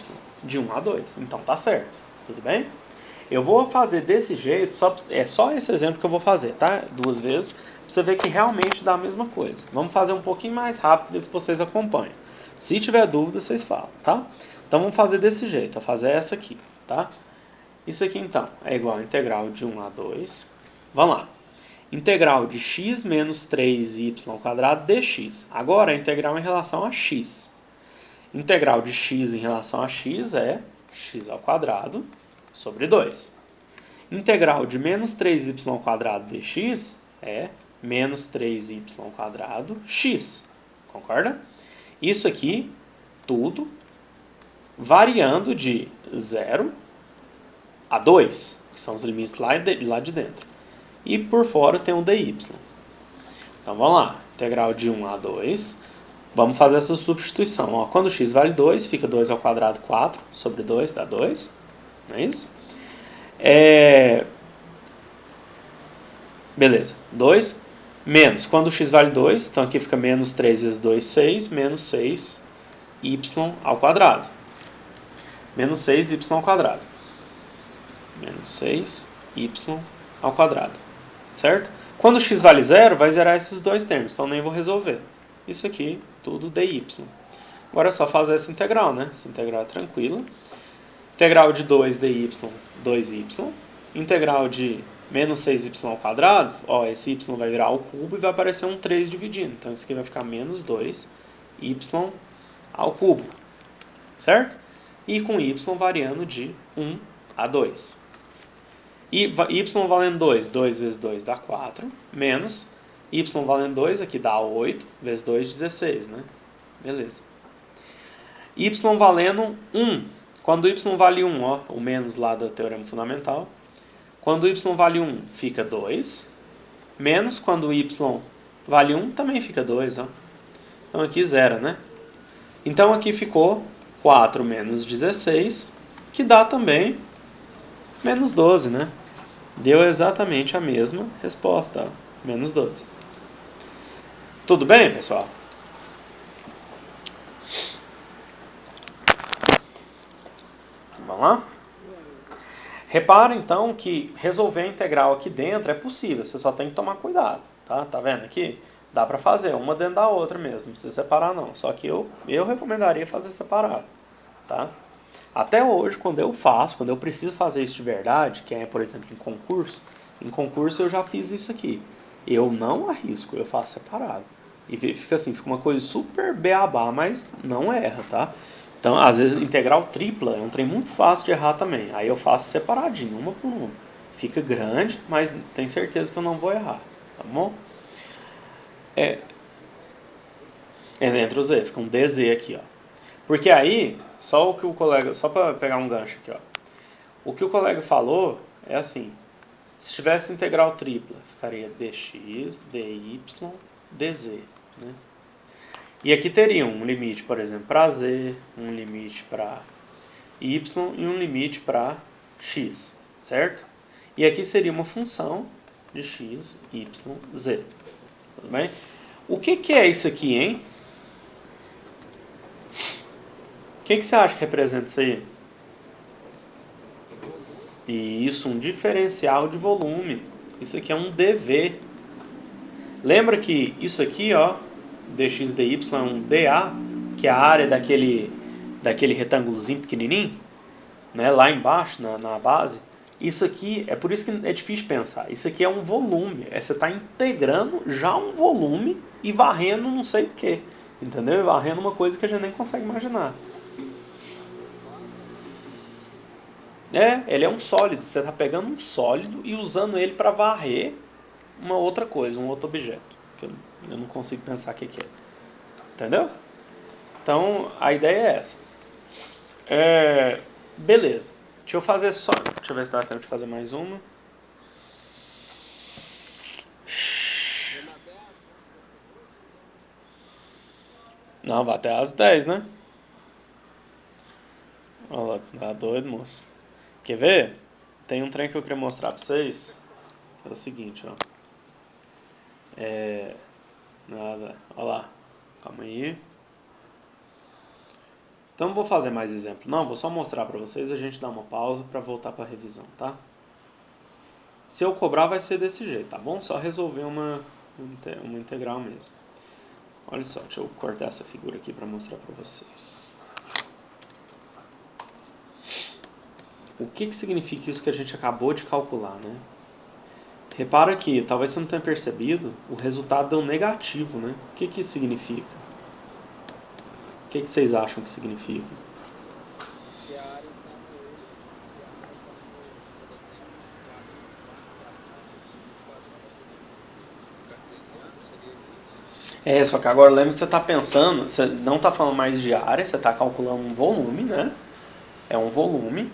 de 1 a 2. Então tá certo, tudo bem? Eu vou fazer desse jeito, é só esse exemplo que eu vou fazer, tá? 2 vezes, pra você ver que realmente dá a mesma coisa. Vamos fazer um pouquinho mais rápido, ver se vocês acompanham. Se tiver dúvida, vocês falam, tá? Então vamos fazer desse jeito, vou fazer essa aqui, tá? Isso aqui então é igual a integral de 1 a 2. Vamos lá. Integral de x menos 3y ao quadrado dx. Agora a integral em relação a x. Integral de x em relação a x é x ao quadrado sobre 2. Integral de menos 3y ao quadrado dx é menos 3y ao quadrado x. Concorda? Isso aqui, tudo, variando de 0 a 2, que são os limites lá de dentro. E por fora tem um dy. Então vamos lá, integral de 1 a 2. Vamos fazer essa substituição. Ó, quando x vale 2, fica 2 ao quadrado 4 sobre 2 dá 2. Não é isso? Beleza, 2 menos, quando x vale 2, então aqui fica menos 3 vezes 2, 6, menos 6y ao quadrado. Menos 6y ao quadrado. Menos 6y ao quadrado. Certo? Quando x vale 0, vai zerar esses dois termos, então nem vou resolver. Isso aqui, tudo dy. Agora é só fazer essa integral, né? Essa integral é tranquila. Integral de 2 dy, 2y. Integral de menos 6y ao quadrado, ó, esse y vai virar ao cubo e vai aparecer um 3 dividindo. Então isso aqui vai ficar menos 2y ao cubo. Certo? E com y variando de 1 a 2. E y valendo 2, 2 vezes 2 dá 4, menos y valendo 2, aqui dá 8, vezes 2, 16, né? Beleza. Y valendo 1. Quando y vale 1, ó, o menos lá do teorema fundamental. Quando y vale 1, fica 2. Menos quando y vale 1, também fica 2, ó. Então aqui 0, né? Então aqui ficou 4 menos 16, que dá também menos 12, né? Deu exatamente a mesma resposta, ó, menos 12. Tudo bem, pessoal? Vamos lá? Repara, então, que resolver a integral aqui dentro é possível, você só tem que tomar cuidado, tá? Tá vendo aqui? Dá pra fazer uma dentro da outra mesmo, não precisa separar não. Só que eu recomendaria fazer separado, tá? Até hoje, quando eu preciso fazer isso de verdade, que é, por exemplo, em concurso eu já fiz isso aqui. Eu não arrisco, eu faço separado. E fica assim, fica uma coisa super beabá, mas não erra, tá? Então, às vezes, integral tripla é um trem muito fácil de errar também. Aí eu faço separadinho, uma por uma. Fica grande, mas tenho certeza que eu não vou errar, tá bom? Entre o z, fica um dz aqui, ó. Porque aí, só para pegar um gancho aqui, ó. O que o colega falou é assim, se tivesse integral tripla, ficaria dx, dy, dz, né? E aqui teria um limite, por exemplo, para z, um limite para y e um limite para x, certo? E aqui seria uma função de x, y, z. Tudo bem? O que é isso aqui, hein? que você acha que representa isso aí? Isso, um diferencial de volume. Isso aqui é um dV. Lembra que isso aqui, ó, dx dy é um dA, que é a área daquele retângulozinho pequenininho, né, lá embaixo, na base. Isso aqui, é por isso que é difícil pensar. Isso aqui é um volume. Você está integrando já um volume e varrendo não sei o que. Entendeu? E varrendo uma coisa que a gente nem consegue imaginar. Ele é um sólido. Você está pegando um sólido e usando ele para varrer uma outra coisa, um outro objeto. Que eu não consigo pensar o que é. Entendeu? Então, a ideia é essa. Beleza. Deixa eu fazer só... Deixa eu ver se dá tempo de fazer mais uma. Não, vai até às 10, né? Olha lá, tá doido, moço. Quer ver? Tem um trem que eu queria mostrar pra vocês. É o seguinte, ó. Nada. Olha lá. Calma aí. Então não vou fazer mais exemplo. Não, vou só mostrar pra vocês e a gente dá uma pausa pra voltar pra revisão, tá? Se eu cobrar vai ser desse jeito, tá bom? Só resolver uma integral mesmo. Olha só, deixa eu cortar essa figura aqui pra mostrar pra vocês. O que significa isso que a gente acabou de calcular, né? Repara que, talvez você não tenha percebido, o resultado deu negativo, né? O que isso significa? O que vocês acham que significa? Que a área está no Só que agora lembra que você está pensando, você não está falando mais de área, você está calculando um volume, né? É um volume.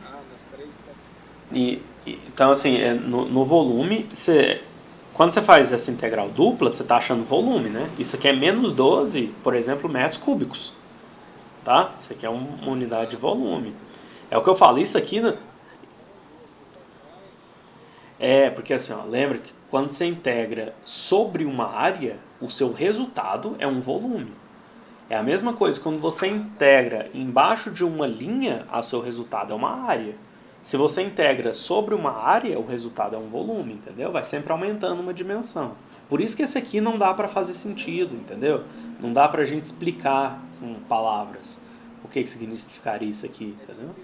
Então, assim, no volume, quando você faz essa integral dupla, você está achando volume, né? Isso aqui é menos 12, por exemplo, metros cúbicos. Tá? Isso aqui é uma unidade de volume. É o que eu falo, isso aqui... porque assim, ó, lembra que quando você integra sobre uma área, o seu resultado é um volume. É a mesma coisa, quando você integra embaixo de uma linha, o seu resultado é uma área. Se você integra sobre uma área, o resultado é um volume, entendeu? Vai sempre aumentando uma dimensão. Por isso que esse aqui não dá para fazer sentido, entendeu? Não dá para a gente explicar com palavras o que significaria isso aqui, entendeu?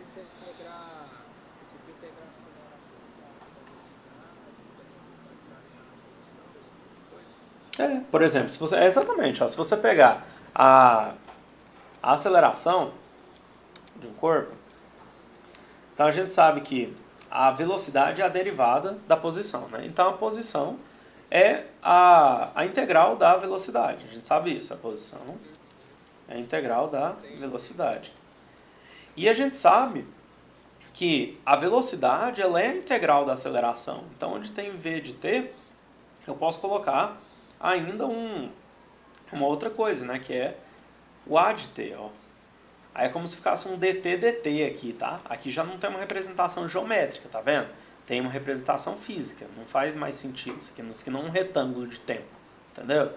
Por exemplo, exatamente, ó, se você pegar a aceleração de um corpo, então a gente sabe que a velocidade é a derivada da posição, né? Então a posição é a integral da velocidade. A gente sabe isso, a posição é a integral da velocidade. E a gente sabe que a velocidade ela é a integral da aceleração. Então onde tem v de t, eu posso colocar ainda uma outra coisa, né? Que é o a de t, ó. Aí é como se ficasse um dt aqui, tá? Aqui já não tem uma representação geométrica, tá vendo? Tem uma representação física. Não faz mais sentido isso aqui não é um retângulo de tempo, entendeu?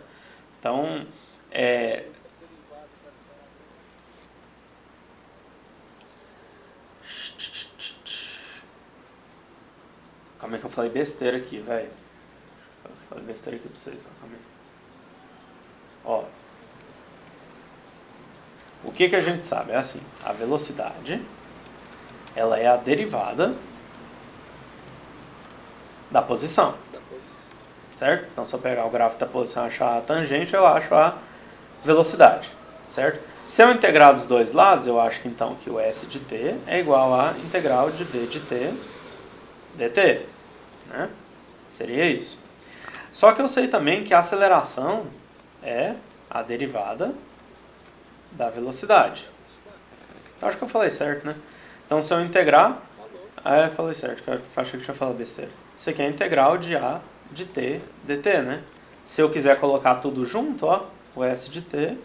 Então, Calma aí que eu falei besteira aqui, velho. Falei besteira aqui pra vocês, ó. Calma aí. Ó. O que a gente sabe? É assim, a velocidade, ela é a derivada da posição. Certo? Então, se eu pegar o gráfico da posição e achar a tangente, eu acho a velocidade. Certo? Se eu integrar dos dois lados, eu acho que então que o S de t é igual a integral de v de t dt. Né? Seria isso. Só que eu sei também que a aceleração é a derivada da velocidade. Então, acho que eu falei certo, né? Então, se eu integrar... eu falei certo, que eu achei que eu tinha falado besteira. Isso aqui é a integral de a de t dt, né? Se eu quiser colocar tudo junto, ó, o s de t,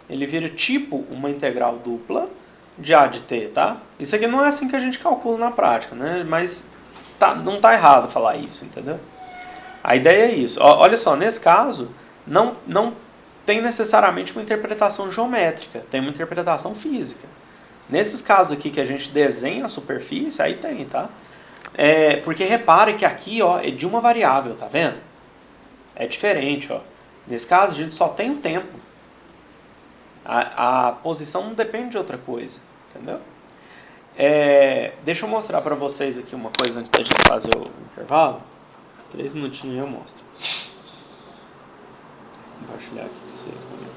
ele vira tipo uma integral dupla de a de t, tá? Isso aqui não é assim que a gente calcula na prática, né? Mas não tá errado falar isso, entendeu? A ideia é isso. Olha só, nesse caso, não tem necessariamente uma interpretação geométrica, tem uma interpretação física. Nesses casos aqui que a gente desenha a superfície, aí tem, tá? Porque repare que aqui, ó, é de uma variável, tá vendo? É diferente, ó. Nesse caso, a gente só tem o tempo. A posição não depende de outra coisa, entendeu? Deixa eu mostrar pra vocês aqui uma coisa antes da gente fazer o intervalo. 3 minutinhos eu mostro. Vou compartilhar aqui com vocês também.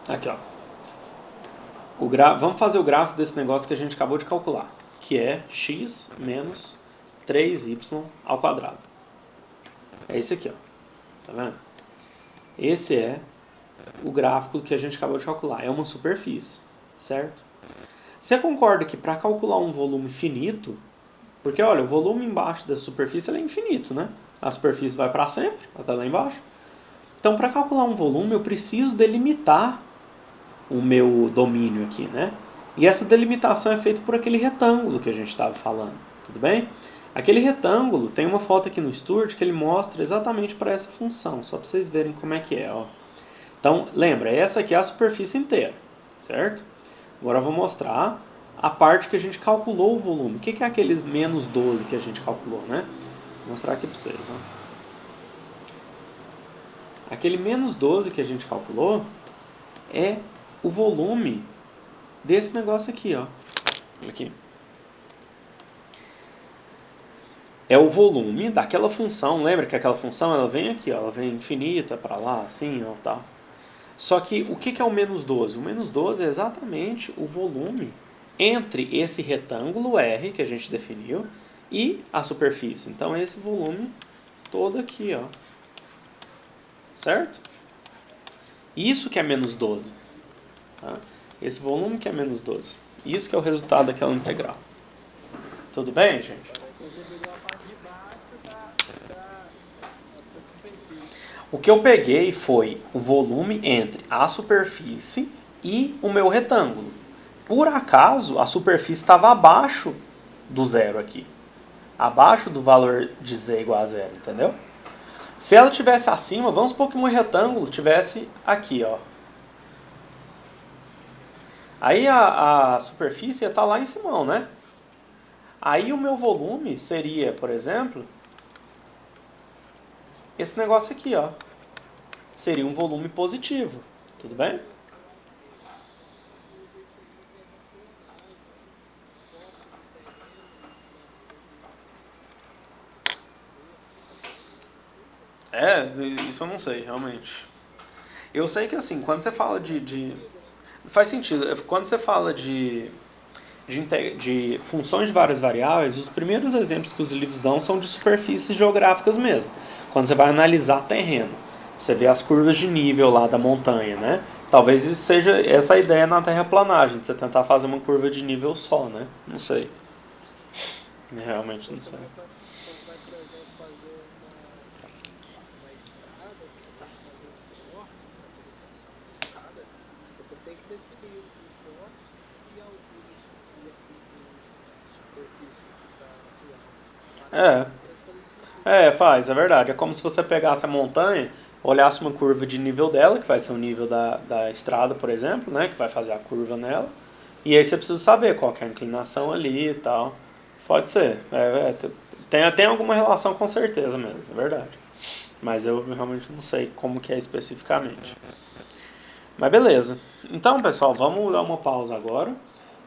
Aqui, ó. Vamos fazer o gráfico desse negócio que a gente acabou de calcular, que é x menos 3y ao quadrado. É esse aqui, ó. Tá vendo? Esse é o gráfico que a gente acabou de calcular. É uma superfície, certo? Você concorda que para calcular um volume finito, porque olha, o volume embaixo da superfície é infinito, né? A superfície vai para sempre, até lá embaixo. Então, para calcular um volume, eu preciso delimitar o meu domínio aqui, né? E essa delimitação é feita por aquele retângulo que a gente estava falando, tudo bem? Aquele retângulo, tem uma foto aqui no Sturt que ele mostra exatamente para essa função, só para vocês verem como é que é, ó. Então, lembra, essa aqui é a superfície inteira, certo? Agora eu vou mostrar a parte que a gente calculou o volume. O que é aqueles menos 12 que a gente calculou, né? Vou mostrar aqui para vocês, ó. Aquele menos 12 que a gente calculou é o volume desse negócio aqui, ó. Aqui. É o volume daquela função. Lembra que aquela função ela vem aqui, ó, ela vem infinita para lá, assim, ó, tal. Só que o que é o menos 12? O menos 12 é exatamente o volume entre esse retângulo R que a gente definiu e a superfície. Então é esse volume todo aqui, ó. Certo? Isso que é menos 12. Tá? Esse volume que é menos 12. Isso que é o resultado daquela integral. Tudo bem, gente? O que eu peguei foi o volume entre a superfície e o meu retângulo. Por acaso, a superfície estava abaixo do zero aqui. Abaixo do valor de z igual a zero, entendeu? Se ela estivesse acima, vamos supor que o meu retângulo estivesse aqui, ó. Aí a superfície ia estar lá em cima, né? Aí o meu volume seria, por exemplo, esse negócio aqui, ó. Seria um volume positivo. Tudo bem? Isso eu não sei, realmente. Eu sei que assim, quando você fala faz sentido. Quando você fala de funções de várias variáveis, os primeiros exemplos que os livros dão são de superfícies geográficas mesmo. Quando você vai analisar terreno, você vê as curvas de nível lá da montanha, né? Talvez isso seja essa a ideia na terraplanagem, de você tentar fazer uma curva de nível só, né? Não sei. Realmente não sei. Faz, é verdade. É como se você pegasse a montanha, olhasse uma curva de nível dela, que vai ser o nível da estrada, por exemplo, né? Que vai fazer a curva nela. E aí você precisa saber qual que é a inclinação ali e tal. Pode ser. Tem alguma relação com certeza mesmo, é verdade. Mas eu realmente não sei como que é especificamente. Mas beleza. Então, pessoal, vamos dar uma pausa agora.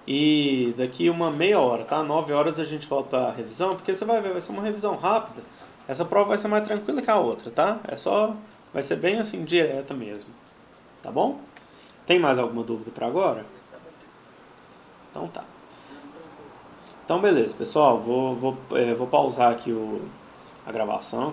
E daqui uma meia hora, tá? 9 horas a gente volta a revisão, porque você vai ver, vai ser uma revisão rápida. Essa prova vai ser mais tranquila que a outra, tá? Vai ser bem assim, direta mesmo. Tá bom? Tem mais alguma dúvida para agora? Então tá. Então beleza, pessoal, vou pausar aqui a gravação.